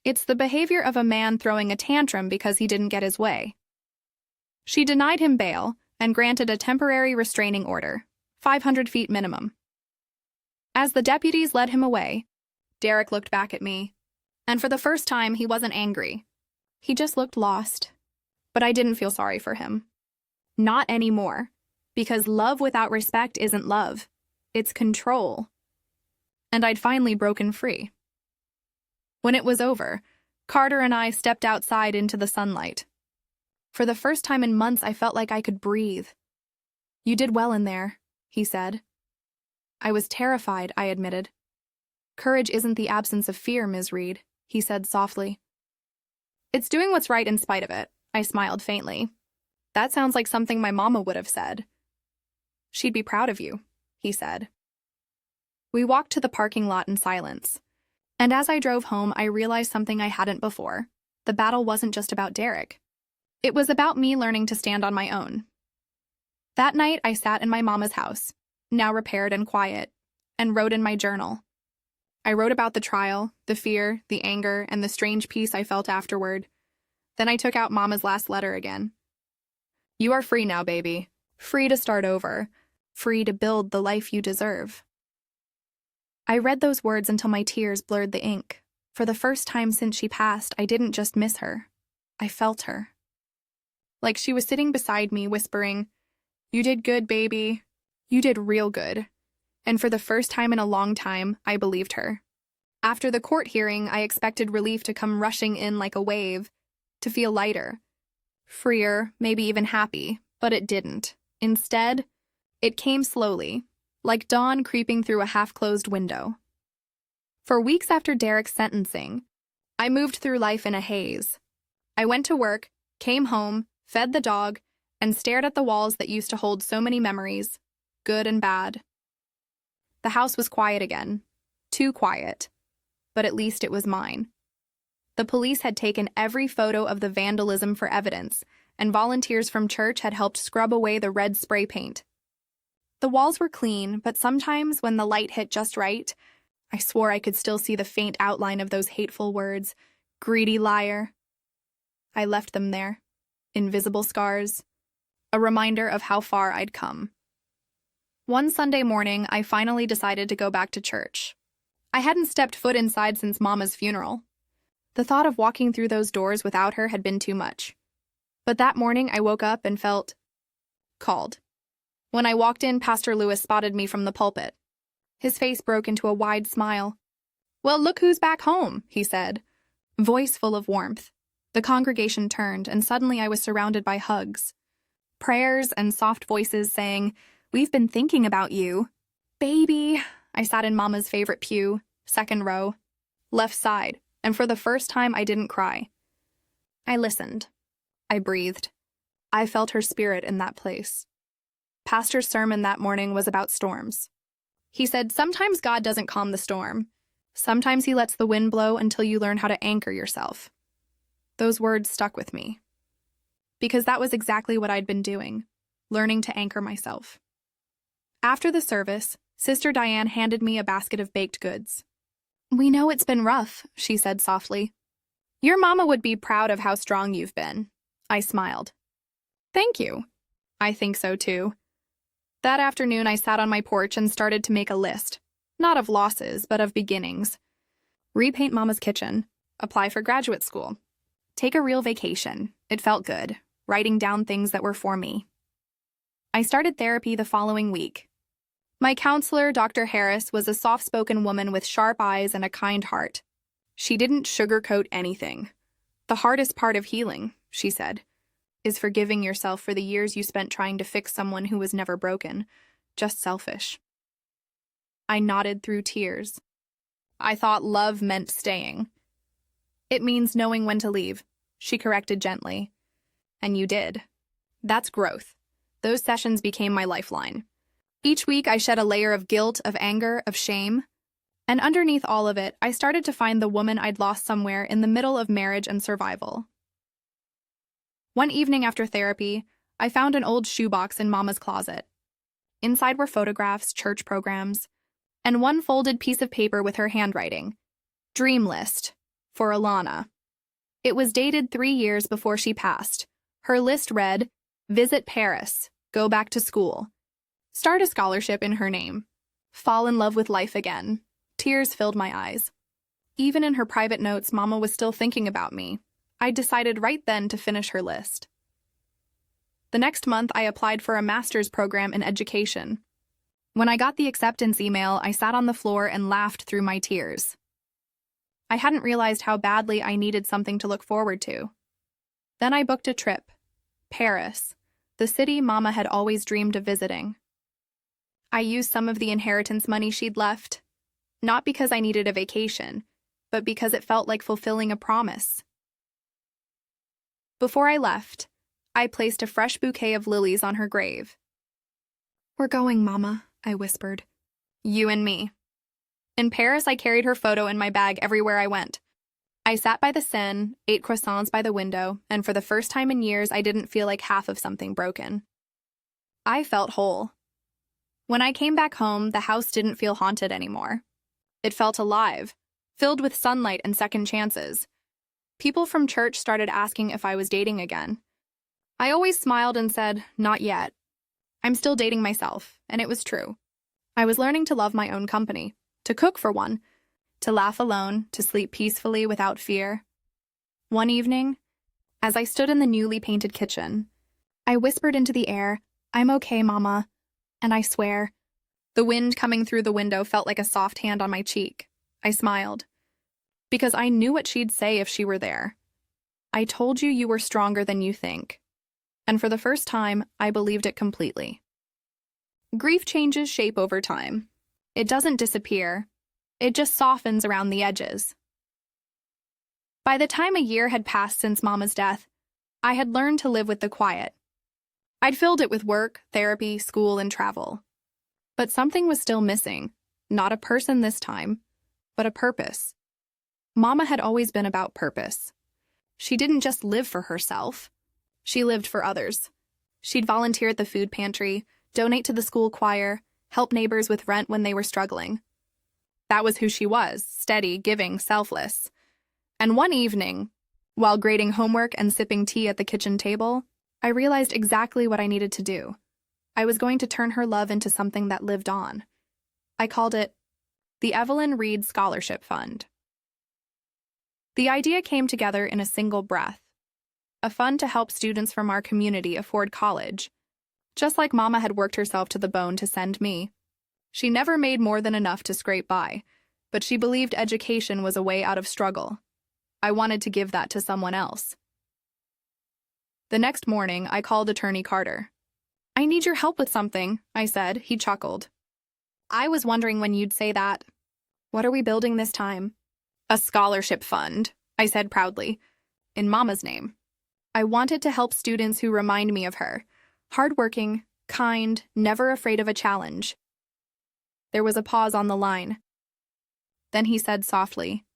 It's the behavior of a man throwing a tantrum because he didn't get his way." She denied him bail and granted a temporary restraining order, 500 feet minimum. As the deputies led him away, Derek looked back at me, and for the first time he wasn't angry. He just looked lost. But I didn't feel sorry for him. Not anymore, because love without respect isn't love. It's control. And I'd finally broken free. When it was over, Carter and I stepped outside into the sunlight. For the first time in months, I felt like I could breathe. "You did well in there," he said. I was terrified, I admitted. "Courage isn't the absence of fear, Ms. Reed," he said softly. "It's doing what's right in spite of it," I smiled faintly. "That sounds like something my mama would have said." "She'd be proud of you," he said. We walked to the parking lot in silence. And as I drove home, I realized something I hadn't before. The battle wasn't just about Derek. It was about me learning to stand on my own. That night, I sat in my mama's house, now repaired and quiet, and wrote in my journal. I wrote about the trial, the fear, the anger, and the strange peace I felt afterward. Then I took out Mama's last letter again. "You are free now, baby. Free to start over. free to build the life you deserve. I read those words until my tears blurred the ink. For the first time since she passed, I didn't just miss her. I felt her. Like she was sitting beside me, whispering, "You did good, baby. You did real good." And for the first time in a long time, I believed her. After the court hearing, I expected relief to come rushing in like a wave, to feel lighter, freer, maybe even happy, but it didn't. Instead, it came slowly, like dawn creeping through a half-closed window. For weeks after Derek's sentencing, I moved through life in a haze. I went to work, came home, fed the dog, and stared at the walls that used to hold so many memories, good and bad. The house was quiet again. Too quiet. But at least it was mine. The police had taken every photo of the vandalism for evidence, and volunteers from church had helped scrub away the red spray paint. The walls were clean, but sometimes when the light hit just right, I swore I could still see the faint outline of those hateful words, "Greedy liar." I left them there, invisible scars, a reminder of how far I'd come. One Sunday morning, I finally decided to go back to church. I hadn't stepped foot inside since Mama's funeral. The thought of walking through those doors without her had been too much. But that morning, I woke up and felt called. When I walked in, Pastor Lewis spotted me from the pulpit. His face broke into a wide smile. "Well, look who's back home," he said, voice full of warmth. The congregation turned, and suddenly I was surrounded by hugs, prayers, and soft voices saying, "We've been thinking about you." "Baby." I sat in Mama's favorite pew, second row, left side, and for the first time I didn't cry. I listened. I breathed. I felt her spirit in that place. Pastor's sermon that morning was about storms. He said, "Sometimes God doesn't calm the storm. Sometimes he lets the wind blow until you learn how to anchor yourself." Those words stuck with me. Because that was exactly what I'd been doing, learning to anchor myself. After the service, Sister Diane handed me a basket of baked goods. "We know it's been rough," she said softly. "Your mama would be proud of how strong you've been." I smiled. "Thank you." "I think so too." That afternoon, I sat on my porch and started to make a list, not of losses, but of beginnings. Repaint Mama's kitchen, apply for graduate school, take a real vacation. It felt good, writing down things that were for me. I started therapy the following week. My counselor, Dr. Harris, was a soft-spoken woman with sharp eyes and a kind heart. She didn't sugarcoat anything. "The hardest part of healing," she said, "is forgiving yourself for the years you spent trying to fix someone who was never broken, just selfish." I nodded through tears. I thought love meant staying. "It means knowing when to leave," she corrected gently. "And you did. That's growth." Those sessions became my lifeline. Each week, I shed a layer of guilt, of anger, of shame. And underneath all of it, I started to find the woman I'd lost somewhere in the middle of marriage and survival. One evening after therapy, I found an old shoebox in Mama's closet. Inside were photographs, church programs, and one folded piece of paper with her handwriting. "Dream list for Alana." It was dated 3 years before she passed. Her list read, "Visit Paris, go back to school, start a scholarship in her name, fall in love with life again." Tears filled my eyes. Even in her private notes, Mama was still thinking about me. I decided right then to finish her list. The next month, I applied for a master's program in education. When I got the acceptance email, I sat on the floor and laughed through my tears. I hadn't realized how badly I needed something to look forward to. Then I booked a trip. Paris, the city Mama had always dreamed of visiting. I used some of the inheritance money she'd left, not because I needed a vacation, but because it felt like fulfilling a promise. Before I left, I placed a fresh bouquet of lilies on her grave. "We're going, Mama," I whispered. "You and me." In Paris, I carried her photo in my bag everywhere I went. I sat by the Seine, ate croissants by the window, and for the first time in years, I didn't feel like half of something broken. I felt whole. When I came back home, the house didn't feel haunted anymore. It felt alive, filled with sunlight and second chances. People from church started asking if I was dating again. I always smiled and said, "Not yet." I'm still dating myself, and it was true. I was learning to love my own company, to cook for one, to laugh alone, to sleep peacefully without fear. One evening, as I stood in the newly painted kitchen, I whispered into the air, "I'm okay, Mama," and I swear, the wind coming through the window felt like a soft hand on my cheek. I smiled, because I knew what she'd say if she were there. "I told you you were stronger than you think." And for the first time, I believed it completely. Grief changes shape over time. It doesn't disappear. It just softens around the edges. By the time a year had passed since Mama's death, I had learned to live with the quiet. I'd filled it with work, therapy, school, and travel. But something was still missing. Not a person this time, but a purpose. Mama had always been about purpose. She didn't just live for herself. She lived for others. She'd volunteer at the food pantry, donate to the school choir, help neighbors with rent when they were struggling. That was who she was, steady, giving, selfless. And one evening, while grading homework and sipping tea at the kitchen table, I realized exactly what I needed to do. I was going to turn her love into something that lived on. I called it the Evelyn Reed Scholarship Fund. The idea came together in a single breath. A fund to help students from our community afford college. Just like Mama had worked herself to the bone to send me. She never made more than enough to scrape by, but she believed education was a way out of struggle. I wanted to give that to someone else. The next morning, I called Attorney Carter. "I need your help with something," I said. He chuckled. "I was wondering when you'd say that. What are we building this time?" "A scholarship fund," I said proudly, in Mama's name. I wanted to help students who remind me of her. Hardworking, kind, never afraid of a challenge. There was a pause on the line. Then he said softly,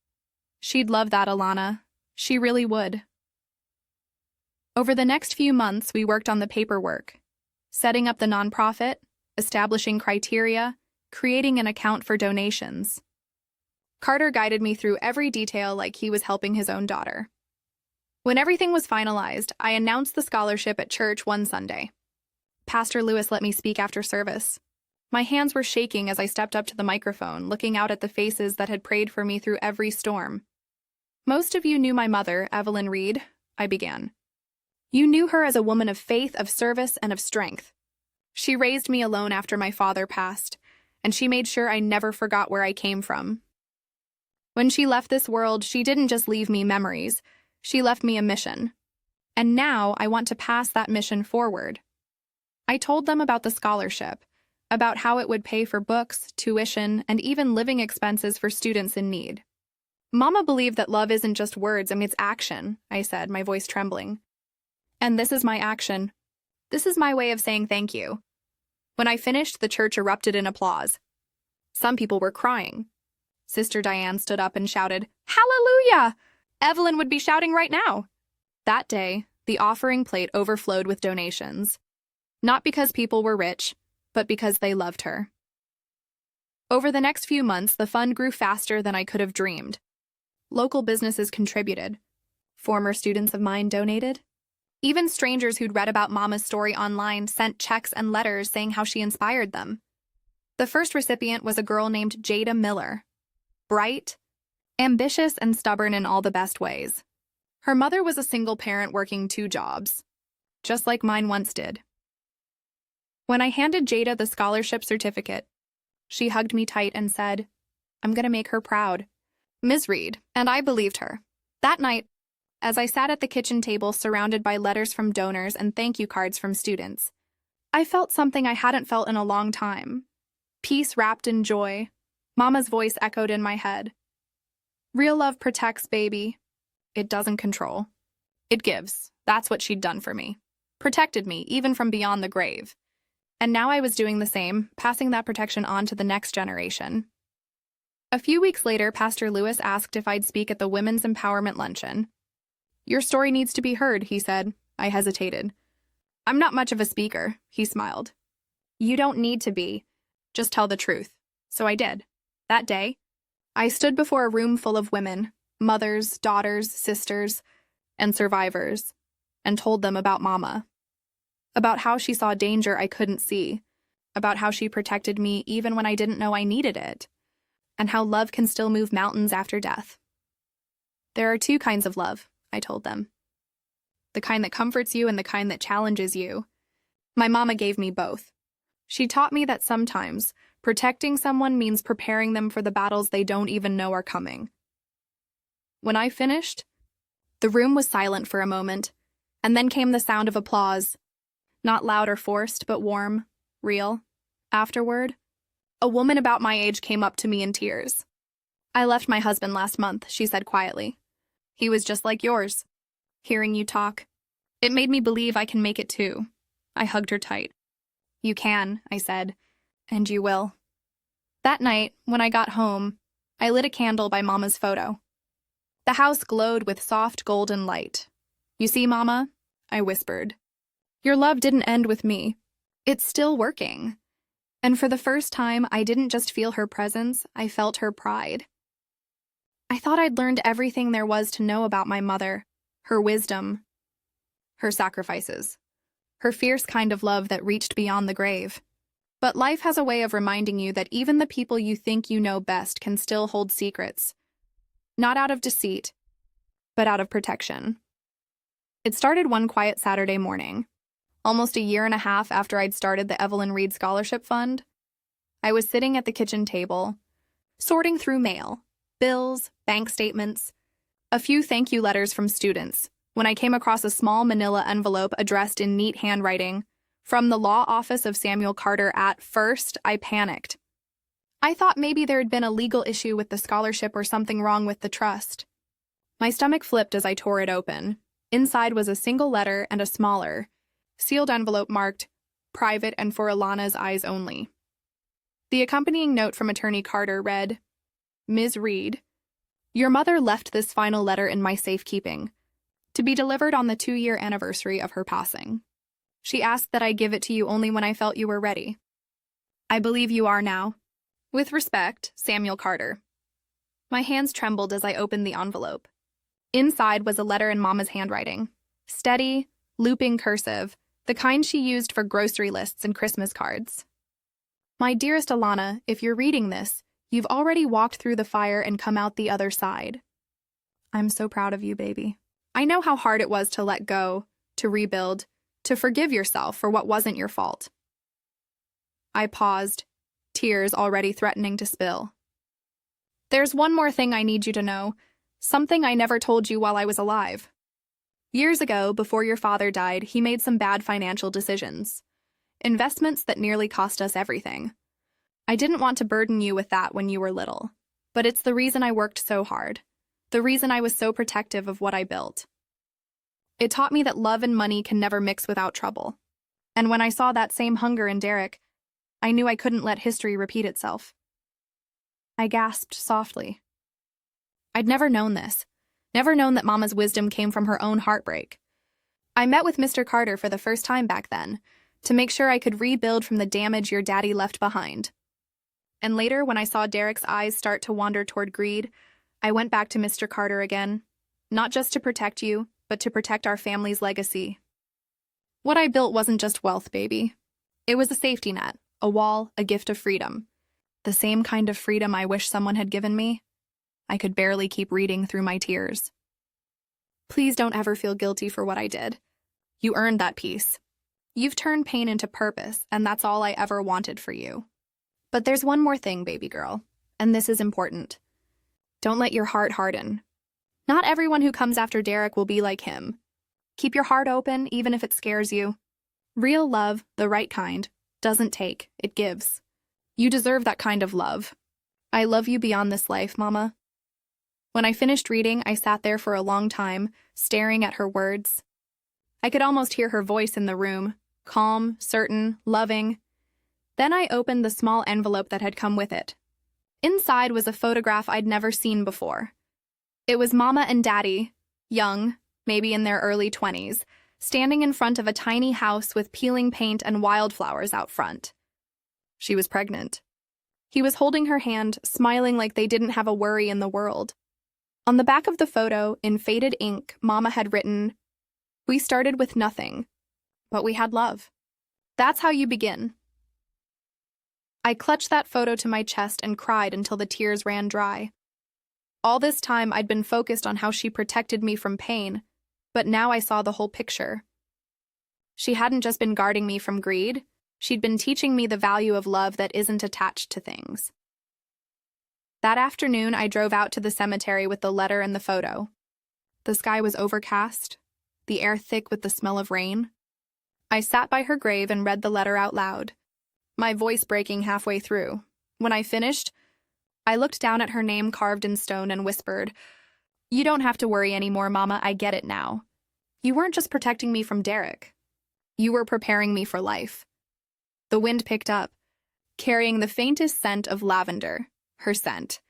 "She'd love that, Alana. She really would." Over the next few months, we worked on the paperwork, setting up the nonprofit, establishing criteria, creating an account for donations. Carter guided me through every detail like he was helping his own daughter. When everything was finalized, I announced the scholarship at church one Sunday. Pastor Lewis let me speak after service. My hands were shaking as I stepped up to the microphone, looking out at the faces that had prayed for me through every storm. "Most of you knew my mother, Evelyn Reed," I began. "You knew her as a woman of faith, of service, and of strength. She raised me alone after my father passed, and she made sure I never forgot where I came from. When she left this world, she didn't just leave me memories. She left me a mission. And now I want to pass that mission forward." I told them about the scholarship, about how it would pay for books, tuition, and even living expenses for students in need. "Mama believed that love isn't just words, it's action," I said, my voice trembling. "And this is my action. This is my way of saying thank you." When I finished, the church erupted in applause. Some people were crying. Sister Diane stood up and shouted, "Hallelujah! Evelyn would be shouting right now." That day, the offering plate overflowed with donations. Not because people were rich, but because they loved her. Over the next few months, the fund grew faster than I could have dreamed. Local businesses contributed. Former students of mine donated. Even strangers who'd read about Mama's story online sent checks and letters saying how she inspired them. The first recipient was a girl named Jada Miller. Bright, ambitious, and stubborn in all the best ways. Her mother was a single parent working 2 jobs, just like mine once did. When I handed Jada the scholarship certificate, she hugged me tight and said, "I'm going to make her proud." Ms. Reed, and I believed her. That night, as I sat at the kitchen table surrounded by letters from donors and thank you cards from students, I felt something I hadn't felt in a long time. Peace wrapped in joy. Mama's voice echoed in my head. "Real love protects, baby. It doesn't control. It gives." That's what she'd done for me. Protected me, even from beyond the grave. And now I was doing the same, passing that protection on to the next generation. A few weeks later, Pastor Lewis asked if I'd speak at the Women's Empowerment Luncheon. "Your story needs to be heard," he said. I hesitated. "I'm not much of a speaker," he smiled. "You don't need to be. Just tell the truth." So I did. That day, I stood before a room full of women, mothers, daughters, sisters, and survivors, and told them about Mama. about how she saw danger I couldn't see, about how she protected me even when I didn't know I needed it, and how love can still move mountains after death. There are two kinds of love, I told them. The kind that comforts you and the kind that challenges you. My mama gave me both. She taught me that sometimes protecting someone means preparing them for the battles they don't even know are coming. When I finished, the room was silent for a moment, and then came the sound of applause. Not loud or forced, but warm, real. Afterward, a woman about my age came up to me in tears. "I left my husband last month," she said quietly. "He was just like yours. Hearing you talk, it made me believe I can make it too." I hugged her tight. "You can," I said, "and you will." That night, when I got home, I lit a candle by Mama's photo. The house glowed with soft golden light. "You see, Mama?" I whispered. "Your love didn't end with me. It's still working." And for the first time, I didn't just feel her presence, I felt her pride. I thought I'd learned everything there was to know about my mother, her wisdom, her sacrifices, her fierce kind of love that reached beyond the grave. But life has a way of reminding you that even the people you think you know best can still hold secrets. Not out of deceit, but out of protection. It started one quiet Saturday morning, almost a year and a half after I'd started the Evelyn Reed Scholarship Fund. I was sitting at the kitchen table, sorting through mail, bills, bank statements, a few thank you letters from students, when I came across a small manila envelope addressed in neat handwriting, from the law office of Samuel Carter. At first, I panicked. I thought maybe there had been a legal issue with the scholarship or something wrong with the trust. My stomach flipped as I tore it open. Inside was a single letter and a smaller, sealed envelope marked, "Private and for Alana's eyes only." The accompanying note from Attorney Carter read, "Ms. Reed, your mother left this final letter in my safekeeping, to be delivered on the 2-year anniversary of her passing. She asked that I give it to you only when I felt you were ready. I believe you are now. With respect, Samuel Carter." My hands trembled as I opened the envelope. Inside was a letter in Mama's handwriting, steady, looping cursive, the kind she used for grocery lists and Christmas cards. "My dearest Alana, if you're reading this, you've already walked through the fire and come out the other side. I'm so proud of you, baby. I know how hard it was to let go, to rebuild, to forgive yourself for what wasn't your fault." I paused, tears already threatening to spill. "There's one more thing I need you to know, something I never told you while I was alive. Years ago, before your father died, he made some bad financial decisions. Investments that nearly cost us everything. I didn't want to burden you with that when you were little, but it's the reason I worked so hard, the reason I was so protective of what I built. It taught me that love and money can never mix without trouble. And when I saw that same hunger in Derek, I knew I couldn't let history repeat itself." I gasped softly. I'd never known this, never known that Mama's wisdom came from her own heartbreak. I met with Mr. Carter for the first time back then, to make sure I could rebuild from the damage your daddy left behind. And later, when I saw Derek's eyes start to wander toward greed, I went back to Mr. Carter again, not just to protect you, but to protect our family's legacy. What I built wasn't just wealth, baby. It was a safety net, a wall, a gift of freedom. The same kind of freedom I wish someone had given me. I could barely keep reading through my tears. Please don't ever feel guilty for what I did. You earned that peace. You've turned pain into purpose, and that's all I ever wanted for you. But there's one more thing, baby girl, and this is important. Don't let your heart harden. Not everyone who comes after Derek will be like him. Keep your heart open, even if it scares you. Real love, the right kind, doesn't take, it gives. You deserve that kind of love. I love you beyond this life, Mama." When I finished reading, I sat there for a long time, staring at her words. I could almost hear her voice in the room, calm, certain, loving. Then I opened the small envelope that had come with it. Inside was a photograph I'd never seen before. It was Mama and Daddy, young, maybe in their early 20s, standing in front of a tiny house with peeling paint and wildflowers out front. She was pregnant. He was holding her hand, smiling like they didn't have a worry in the world. On the back of the photo, in faded ink, Mama had written, "We started with nothing. but we had love. That's how you begin. I clutched that photo to my chest and cried until the tears ran dry. All this time, I'd been focused on how she protected me from pain, but now I saw the whole picture. She hadn't just been guarding me from greed, she'd been teaching me the value of love that isn't attached to things. That afternoon, I drove out to the cemetery with the letter and the photo. The sky was overcast, the air thick with the smell of rain. I sat by her grave and read the letter out loud, my voice breaking halfway through. When I finished, I looked down at her name carved in stone and whispered, "You don't have to worry anymore, Mama, I get it now. You weren't just protecting me from Derek. You were preparing me for life." The wind picked up, carrying the faintest scent of lavender, her scent,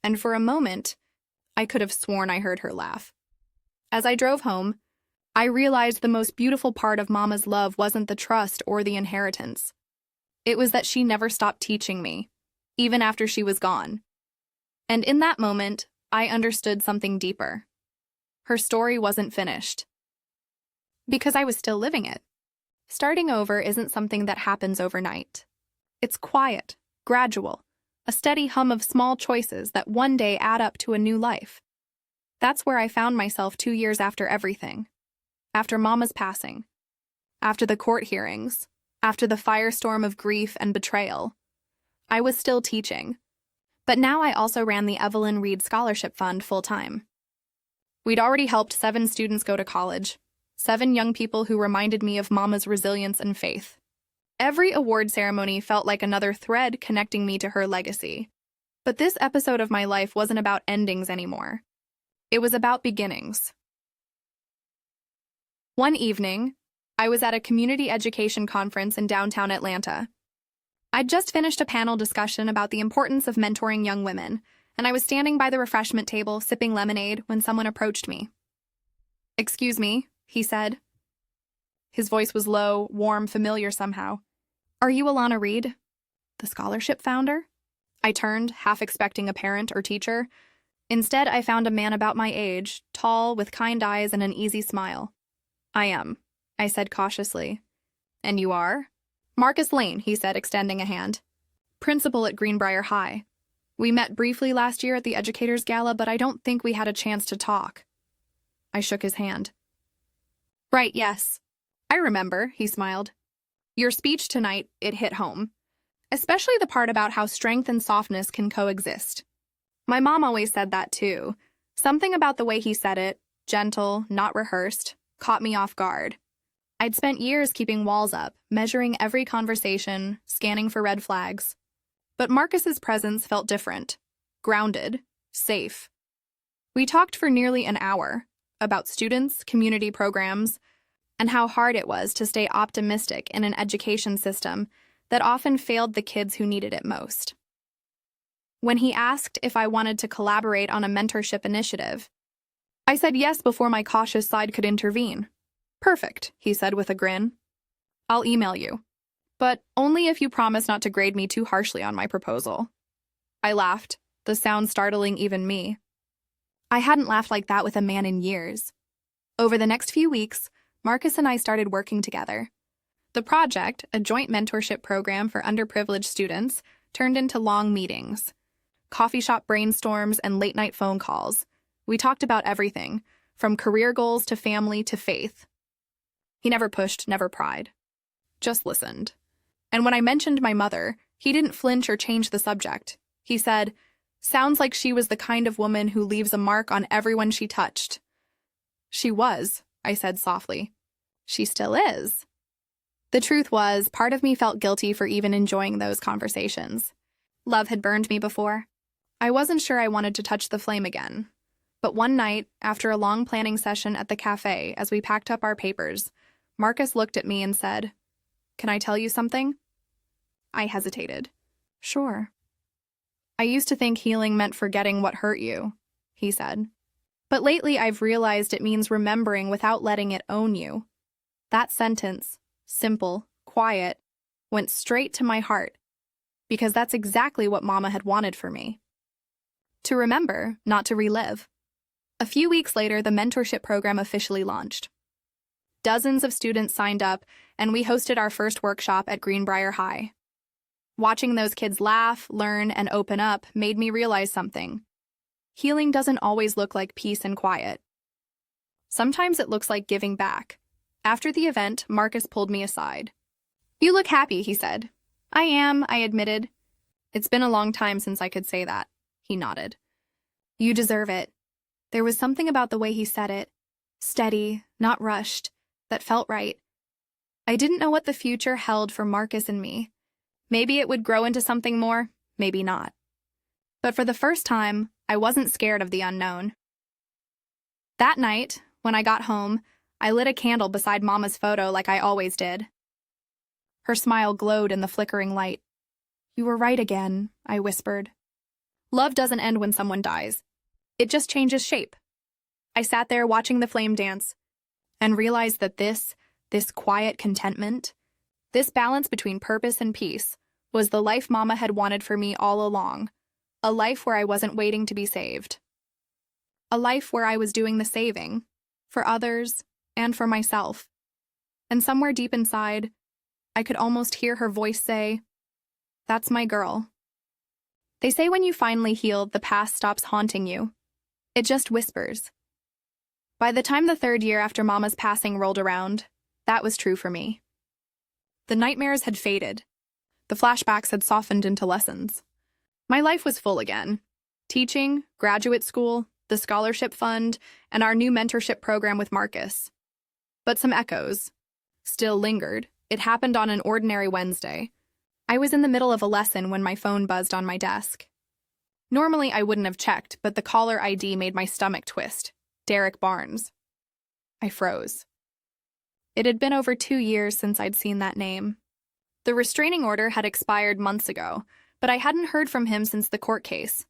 and for a moment, I could have sworn I heard her laugh. As I drove home, I realized the most beautiful part of Mama's love wasn't the trust or the inheritance. It was that she never stopped teaching me, even after she was gone. And in that moment, I understood something deeper. Her story wasn't finished. Because I was still living it. Starting over isn't something that happens overnight. It's quiet, gradual, a steady hum of small choices that one day add up to a new life. That's where I found myself 2 years after everything. After Mama's passing. After the court hearings. After the firestorm of grief and betrayal. I was still teaching. But now I also ran the Evelyn Reed Scholarship Fund full-time. We'd already helped 7 students go to college. 7 young people who reminded me of Mama's resilience and faith. Every award ceremony felt like another thread connecting me to her legacy. But this episode of my life wasn't about endings anymore. It was about beginnings. One evening, I was at a community education conference in downtown Atlanta. I'd just finished a panel discussion about the importance of mentoring young women, and I was standing by the refreshment table sipping lemonade when someone approached me. "Excuse me," he said. His voice was low, warm, familiar somehow. "Are you Alana Reed, the scholarship founder?" I turned, half expecting a parent or teacher. Instead, I found a man about my age, tall, with kind eyes and an easy smile. "I am," I said cautiously. "And you are?" "Marcus Lane," he said, extending a hand. "Principal at Greenbrier High. We met briefly last year at the Educators Gala, but I don't think we had a chance to talk." I shook his hand. "Right, yes. I remember," he smiled. "Your speech tonight, it hit home. Especially the part about how strength and softness can coexist. My mom always said that too. Something about the way he said it, gentle, not rehearsed, caught me off guard. I'd spent years keeping walls up, measuring every conversation, scanning for red flags. But Marcus's presence felt different, grounded, safe. We talked for nearly an hour about students, community programs, and how hard it was to stay optimistic in an education system that often failed the kids who needed it most. When he asked if I wanted to collaborate on a mentorship initiative, I said yes before my cautious side could intervene. "Perfect," he said with a grin. "I'll email you. But only if you promise not to grade me too harshly on my proposal." I laughed, the sound startling even me. I hadn't laughed like that with a man in years. Over the next few weeks, Marcus and I started working together. The project, a joint mentorship program for underprivileged students, turned into long meetings, coffee shop brainstorms, and late-night phone calls. We talked about everything, from career goals to family to faith. He never pushed, never pried. Just listened. And when I mentioned my mother, he didn't flinch or change the subject. He said, "Sounds like she was the kind of woman who leaves a mark on everyone she touched." "She was," I said softly. "She still is." The truth was, part of me felt guilty for even enjoying those conversations. Love had burned me before. I wasn't sure I wanted to touch the flame again. But one night, after a long planning session at the cafe as we packed up our papers, Marcus looked at me and said, "Can I tell you something?" I hesitated. "Sure." "I used to think healing meant forgetting what hurt you," he said. "But lately I've realized it means remembering without letting it own you." That sentence, simple, quiet, went straight to my heart, because that's exactly what Mama had wanted for me. To remember, not to relive. A few weeks later, the mentorship program officially launched. Dozens of students signed up, and we hosted our first workshop at Greenbrier High. Watching those kids laugh, learn, and open up made me realize something. Healing doesn't always look like peace and quiet. Sometimes it looks like giving back. After the event, Marcus pulled me aside. "You look happy," he said. "I am," I admitted. "It's been a long time since I could say that," he nodded. "You deserve it." There was something about the way he said it, steady, not rushed, that felt right. I didn't know what the future held for Marcus and me. Maybe it would grow into something more, maybe not. But for the first time, I wasn't scared of the unknown. That night, when I got home, I lit a candle beside Mama's photo like I always did. Her smile glowed in the flickering light. "You were right again," I whispered. Love doesn't end when someone dies. It just changes shape. I sat there watching the flame dance and realized that this quiet contentment, this balance between purpose and peace, was the life Mama had wanted for me all along. A life where I wasn't waiting to be saved. A life where I was doing the saving, for others and for myself. And somewhere deep inside, I could almost hear her voice say, "That's my girl." They say when you finally heal, the past stops haunting you. It just whispers. By the time the 3rd year after Mama's passing rolled around, that was true for me. The nightmares had faded. The flashbacks had softened into lessons. My life was full again. Teaching, graduate school, the scholarship fund, and our new mentorship program with Marcus. But some echoes still lingered. It happened on an ordinary Wednesday. I was in the middle of a lesson when my phone buzzed on my desk. Normally I wouldn't have checked, but the caller ID made my stomach twist. Derek Barnes. I froze. It had been over 2 years since I'd seen that name. The restraining order had expired months ago, but I hadn't heard from him since the court case.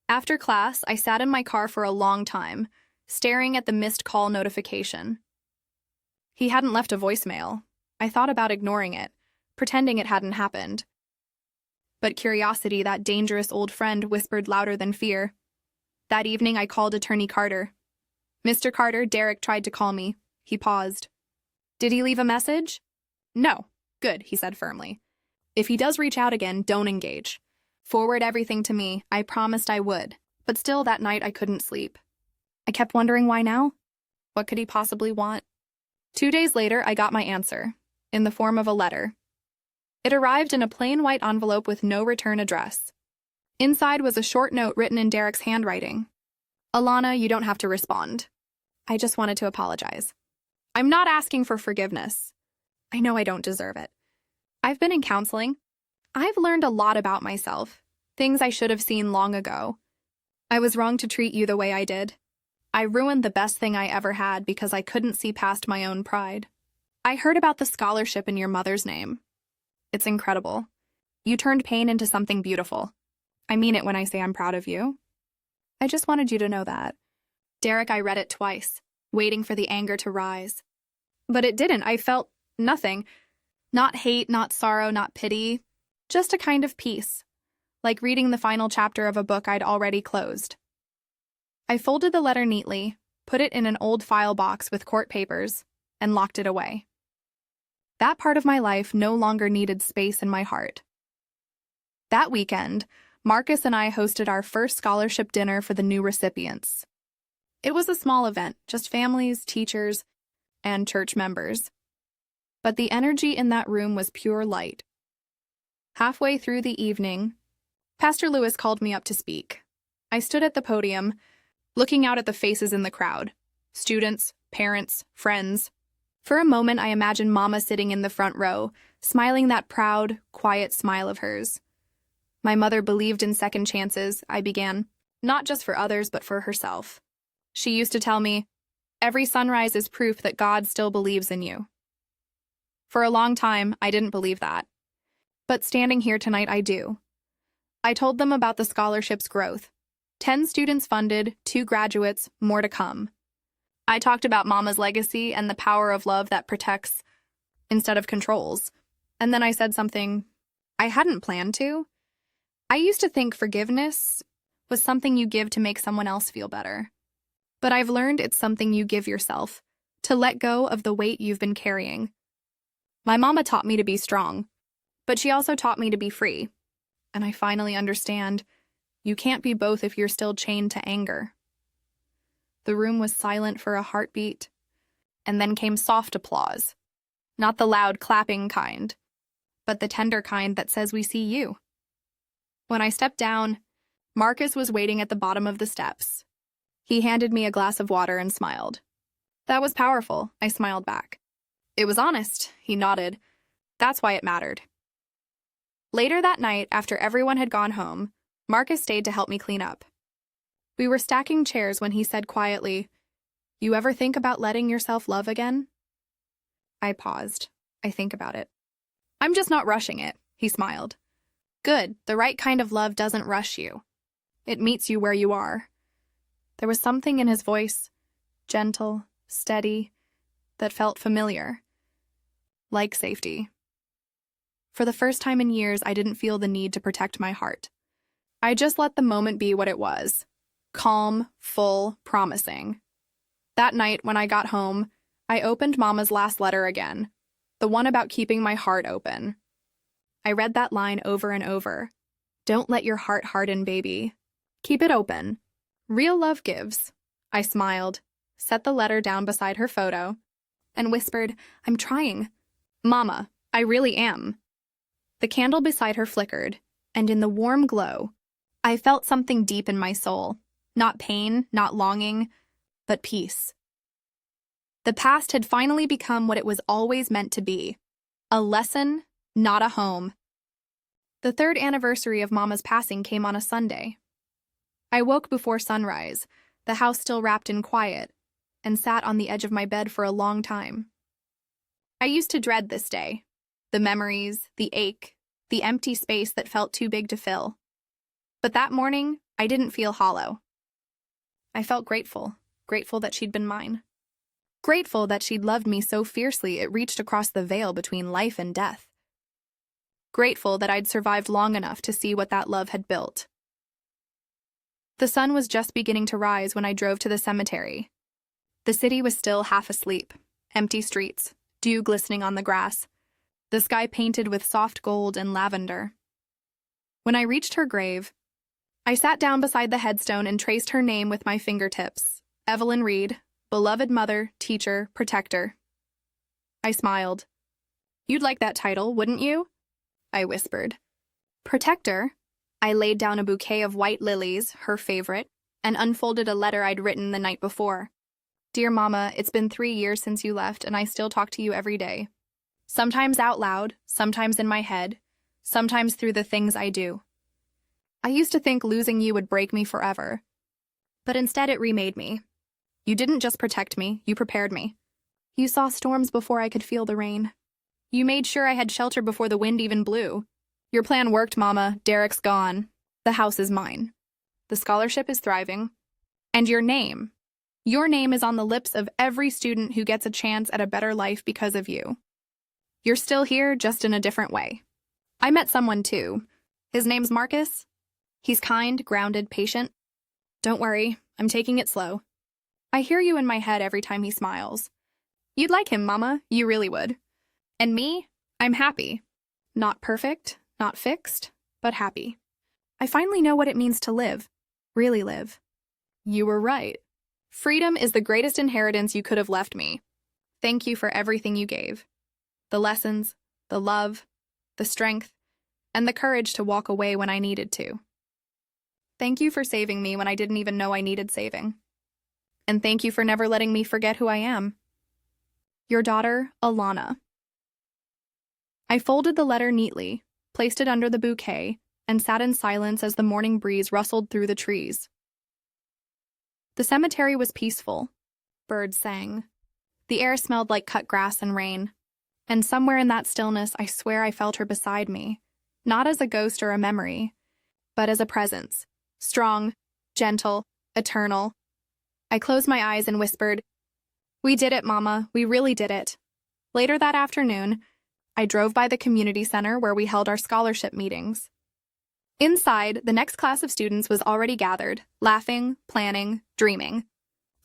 After class, I sat in my car for a long time, staring at the missed call notification. He hadn't left a voicemail. I thought about ignoring it, pretending it hadn't happened. But curiosity, that dangerous old friend, whispered louder than fear. That evening, I called Attorney Carter. "Mr. Carter, Derek tried to call me." He paused. "Did he leave a message?" "No." "Good," he said firmly. "If he does reach out again, don't engage. Forward everything to me. I promised I would." But still, that night, I couldn't sleep. I kept wondering why now? What could he possibly want? 2 days later, I got my answer, in the form of a letter. It arrived in a plain white envelope with no return address. Inside was a short note written in Derek's handwriting. "Alana, you don't have to respond. I just wanted to apologize. I'm not asking for forgiveness. I know I don't deserve it. I've been in counseling. I've learned a lot about myself, things I should have seen long ago. I was wrong to treat you the way I did. I ruined the best thing I ever had because I couldn't see past my own pride. I heard about the scholarship in your mother's name. It's incredible. You turned pain into something beautiful. I mean it when I say I'm proud of you. I just wanted you to know that." Derek, I read it twice, waiting for the anger to rise. But it didn't. I felt nothing. Not hate, not sorrow, not pity. Just a kind of peace, like reading the final chapter of a book I'd already closed. I folded the letter neatly, put it in an old file box with court papers, and locked it away. That part of my life no longer needed space in my heart. That weekend, Marcus and I hosted our first scholarship dinner for the new recipients. It was a small event, just families, teachers, and church members. But the energy in that room was pure light. Halfway through the evening, Pastor Lewis called me up to speak. I stood at the podium, looking out at the faces in the crowd. Students, parents, friends. For a moment, I imagined Mama sitting in the front row, smiling that proud, quiet smile of hers. My mother believed in second chances, I began, not just for others, but for herself. She used to tell me, "Every sunrise is proof that God still believes in you." For a long time, I didn't believe that. But standing here tonight, I do. I told them about the scholarship's growth. 10 students funded, 2 graduates, more to come. I talked about Mama's legacy and the power of love that protects instead of controls. And then I said something I hadn't planned to. I used to think forgiveness was something you give to make someone else feel better. But I've learned it's something you give yourself, to let go of the weight you've been carrying. My mama taught me to be strong, but she also taught me to be free. And I finally understand you can't be both if you're still chained to anger. The room was silent for a heartbeat, and then came soft applause. Not the loud clapping kind, but the tender kind that says we see you. When I stepped down, Marcus was waiting at the bottom of the steps. He handed me a glass of water and smiled. That was powerful, I smiled back. It was honest, he nodded. That's why it mattered. Later that night, after everyone had gone home, Marcus stayed to help me clean up. We were stacking chairs when he said quietly, "You ever think about letting yourself love again?" I paused. I think about it. "I'm just not rushing it," he smiled. "Good, the right kind of love doesn't rush you. It meets you where you are." There was something in his voice, gentle, steady, that felt familiar. Like safety. For the first time in years, I didn't feel the need to protect my heart. I just let the moment be what it was. Calm, full, promising. That night, when I got home, I opened Mama's last letter again, the one about keeping my heart open. I read that line over and over. Don't let your heart harden, baby. Keep it open. Real love gives. I smiled, set the letter down beside her photo, and whispered, "I'm trying. Mama, I really am." The candle beside her flickered, and in the warm glow, I felt something deep in my soul. Not pain, not longing, but peace. The past had finally become what it was always meant to be. A lesson, not a home. The 3rd anniversary of Mama's passing came on a Sunday. I woke before sunrise, the house still wrapped in quiet, and sat on the edge of my bed for a long time. I used to dread this day. The memories, the ache, the empty space that felt too big to fill. But that morning, I didn't feel hollow. I felt grateful that she'd been mine. Grateful that she'd loved me so fiercely it reached across the veil between life and death. Grateful that I'd survived long enough to see what that love had built. The sun was just beginning to rise when I drove to the cemetery. The city was still half asleep, empty streets, dew glistening on the grass, the sky painted with soft gold and lavender. When I reached her grave, I sat down beside the headstone and traced her name with my fingertips. Evelyn Reed, beloved mother, teacher, protector. I smiled. "You'd like that title, wouldn't you?" I whispered. "Protector?" I laid down a bouquet of white lilies, her favorite, and unfolded a letter I'd written the night before. "Dear Mama, it's been 3 years since you left, and I still talk to you every day. Sometimes out loud, sometimes in my head, sometimes through the things I do. I used to think losing you would break me forever, but instead it remade me. You didn't just protect me, you prepared me. You saw storms before I could feel the rain. You made sure I had shelter before the wind even blew. Your plan worked, Mama. Derek's gone. The house is mine. The scholarship is thriving. And your name is on the lips of every student who gets a chance at a better life because of you. You're still here, just in a different way. I met someone too. His name's Marcus. He's kind, grounded, patient. Don't worry, I'm taking it slow. I hear you in my head every time he smiles. You'd like him, Mama, you really would. And me, I'm happy. Not perfect, not fixed, but happy. I finally know what it means to live, really live. You were right. Freedom is the greatest inheritance you could have left me. Thank you for everything you gave. The lessons, the love, the strength, and the courage to walk away when I needed to. Thank you for saving me when I didn't even know I needed saving. And thank you for never letting me forget who I am. Your daughter, Alana. I folded the letter neatly, placed it under the bouquet, and sat in silence as the morning breeze rustled through the trees. The cemetery was peaceful. Birds sang. The air smelled like cut grass and rain. And somewhere in that stillness, I swear I felt her beside me, not as a ghost or a memory, but as a presence. Strong, gentle, eternal. I closed my eyes and whispered, "We did it, Mama. We really did it." Later that afternoon, I drove by the community center where we held our scholarship meetings. Inside, the next class of students was already gathered, laughing, planning, dreaming.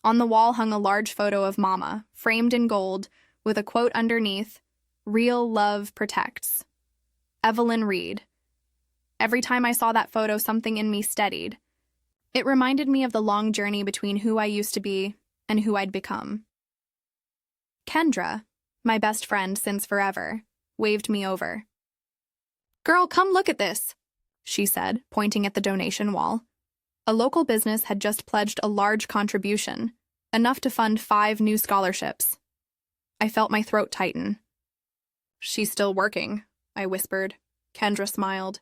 On the wall hung a large photo of Mama, framed in gold, with a quote underneath, "Real love protects." Evelyn Reed. Every time I saw that photo, something in me steadied. It reminded me of the long journey between who I used to be and who I'd become. Kendra, my best friend since forever, waved me over. "Girl, come look at this," she said, pointing at the donation wall. A local business had just pledged a large contribution, enough to fund 5 new scholarships. I felt my throat tighten. "She's still working," I whispered. Kendra smiled.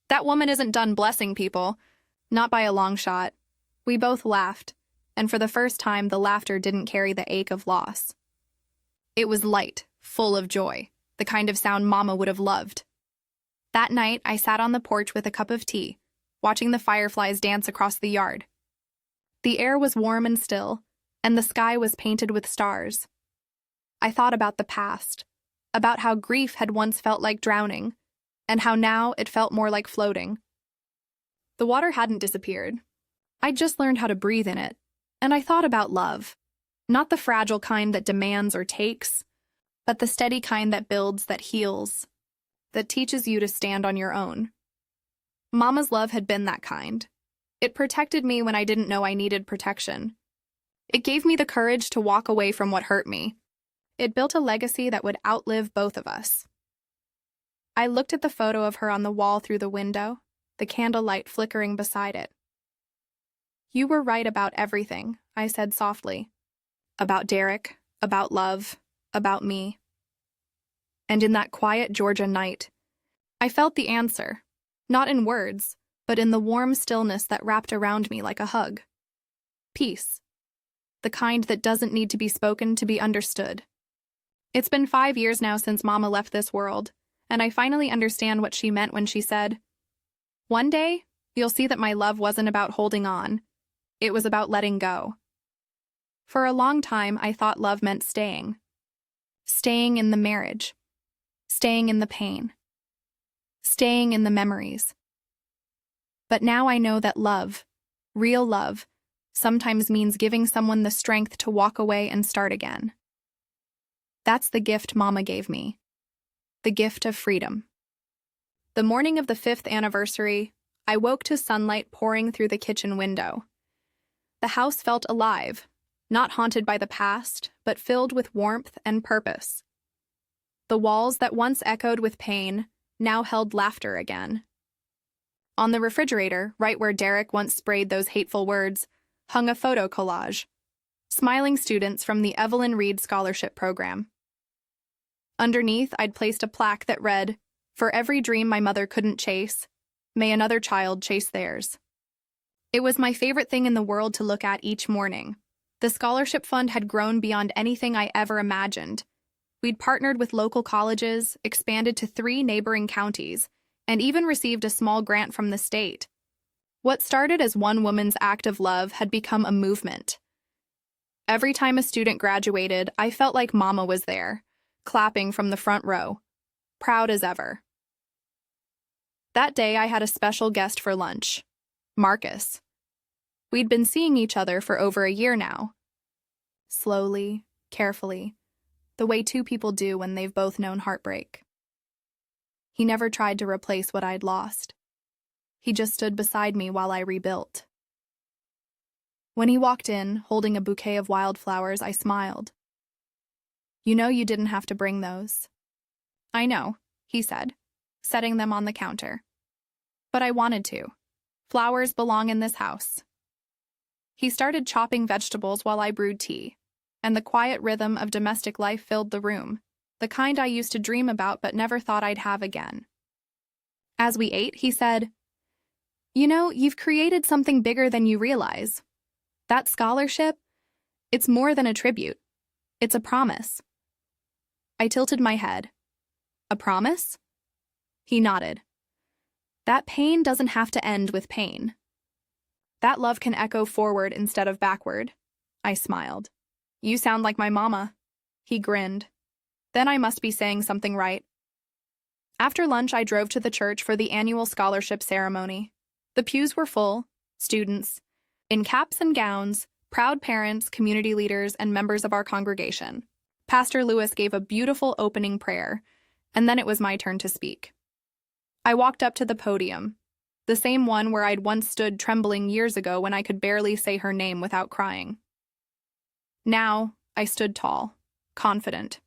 "That woman isn't done blessing people. Not by a long shot." We both laughed, and for the first time the laughter didn't carry the ache of loss. It was light, full of joy, the kind of sound Mama would have loved. That night, I sat on the porch with a cup of tea, watching the fireflies dance across the yard. The air was warm and still, and the sky was painted with stars. I thought about the past, about how grief had once felt like drowning, and how now it felt more like floating. The water hadn't disappeared. I'd just learned how to breathe in it, and I thought about love. Not the fragile kind that demands or takes, but the steady kind that builds, that heals, that teaches you to stand on your own. Mama's love had been that kind. It protected me when I didn't know I needed protection. It gave me the courage to walk away from what hurt me. It built a legacy that would outlive both of us. I looked at the photo of her on the wall through the window, the candlelight flickering beside it. "You were right about everything," I said softly. "About Derek, about love, about me." And in that quiet Georgia night, I felt the answer, not in words, but in the warm stillness that wrapped around me like a hug. Peace. The kind that doesn't need to be spoken to be understood. It's been 5 years now since Mama left this world, and I finally understand what she meant when she said, "One day, you'll see that my love wasn't about holding on. It was about letting go." For a long time, I thought love meant staying. Staying in the marriage. Staying in the pain. Staying in the memories. But now I know that love, real love, sometimes means giving someone the strength to walk away and start again. That's the gift Mama gave me. The gift of freedom. The morning of the 5th anniversary, I woke to sunlight pouring through the kitchen window. The house felt alive, not haunted by the past, but filled with warmth and purpose. The walls that once echoed with pain now held laughter again. On the refrigerator, right where Derek once sprayed those hateful words, hung a photo collage. Smiling students from the Evelyn Reed Scholarship Program. Underneath, I'd placed a plaque that read, "For every dream my mother couldn't chase, may another child chase theirs." It was my favorite thing in the world to look at each morning. The scholarship fund had grown beyond anything I ever imagined. We'd partnered with local colleges, expanded to 3 neighboring counties, and even received a small grant from the state. What started as one woman's act of love had become a movement. Every time a student graduated, I felt like Mama was there, clapping from the front row, proud as ever. That day, I had a special guest for lunch, Marcus. We'd been seeing each other for over a year now. Slowly, carefully, the way 2 people do when they've both known heartbreak. He never tried to replace what I'd lost. He just stood beside me while I rebuilt. When he walked in, holding a bouquet of wildflowers, I smiled. "You know you didn't have to bring those." "I know," he said, setting them on the counter. "But I wanted to. Flowers belong in this house." He started chopping vegetables while I brewed tea, and the quiet rhythm of domestic life filled the room, the kind I used to dream about but never thought I'd have again. As we ate, he said, "You know, you've created something bigger than you realize. That scholarship, it's more than a tribute. It's a promise." I tilted my head. "A promise?" He nodded. "That pain doesn't have to end with pain. That love can echo forward instead of backward." I smiled. "You sound like my mama." He grinned. Then I must be saying something right. After lunch, I drove to the church for the annual scholarship ceremony. The pews were full, students, in caps and gowns, proud parents, community leaders, and members of our congregation. Pastor Lewis gave a beautiful opening prayer, and then it was my turn to speak. I walked up to the podium, the same one where I'd once stood trembling years ago when I could barely say her name without crying. Now, I stood tall, confident,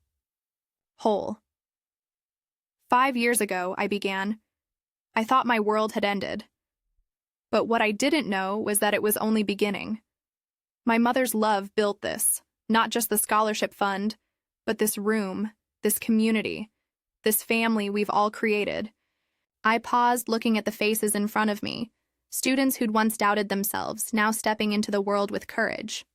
whole. 5 years ago, I began. I thought my world had ended. But what I didn't know was that it was only beginning. My mother's love built this, not just the scholarship fund, but this room, this community, this family we've all created. I paused, looking at the faces in front of me, students who'd once doubted themselves, now stepping into the world with courage.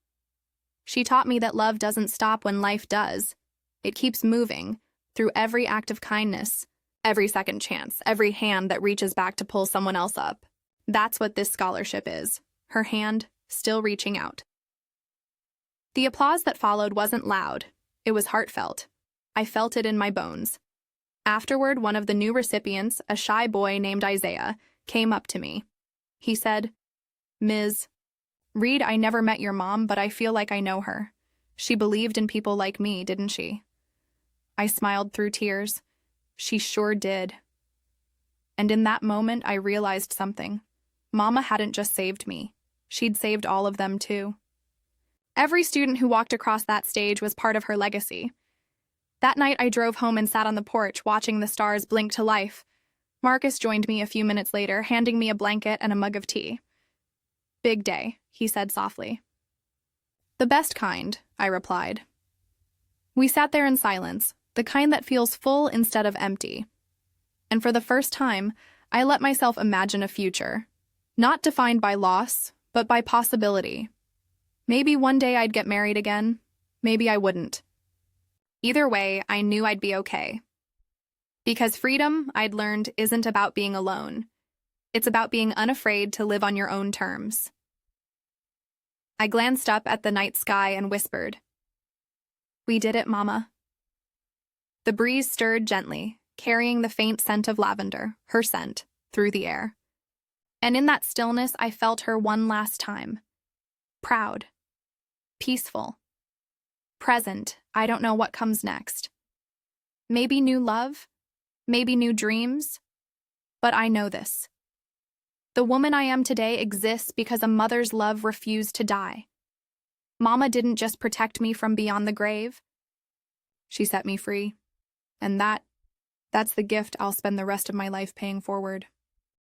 She taught me that love doesn't stop when life does. It keeps moving, through every act of kindness, every second chance, every hand that reaches back to pull someone else up. That's what this scholarship is, her hand still reaching out. The applause that followed wasn't loud. It was heartfelt. I felt it in my bones. Afterward, one of the new recipients, a shy boy named Isaiah, came up to me. He said, "Ms. Reed, I never met your mom, but I feel like I know her. She believed in people like me, didn't she?" I smiled through tears. She sure did. And in that moment, I realized something. Mama hadn't just saved me. She'd saved all of them, too. Every student who walked across that stage was part of her legacy. That night, I drove home and sat on the porch, watching the stars blink to life. Marcus joined me a few minutes later, handing me a blanket and a mug of tea. "Big day," he said softly. "The best kind," I replied. We sat there in silence, the kind that feels full instead of empty. And for the first time, I let myself imagine a future, not defined by loss, but by possibility. Maybe one day I'd get married again. Maybe I wouldn't. Either way, I knew I'd be okay. Because freedom, I'd learned, isn't about being alone. It's about being unafraid to live on your own terms. I glanced up at the night sky and whispered, "We did it, Mama." The breeze stirred gently, carrying the faint scent of lavender, her scent, through the air. And in that stillness, I felt her one last time. Proud. Peaceful. Present. I don't know what comes next. Maybe new love. Maybe new dreams. But I know this. The woman I am today exists because a mother's love refused to die. Mama didn't just protect me from beyond the grave. She set me free. And that's the gift I'll spend the rest of my life paying forward.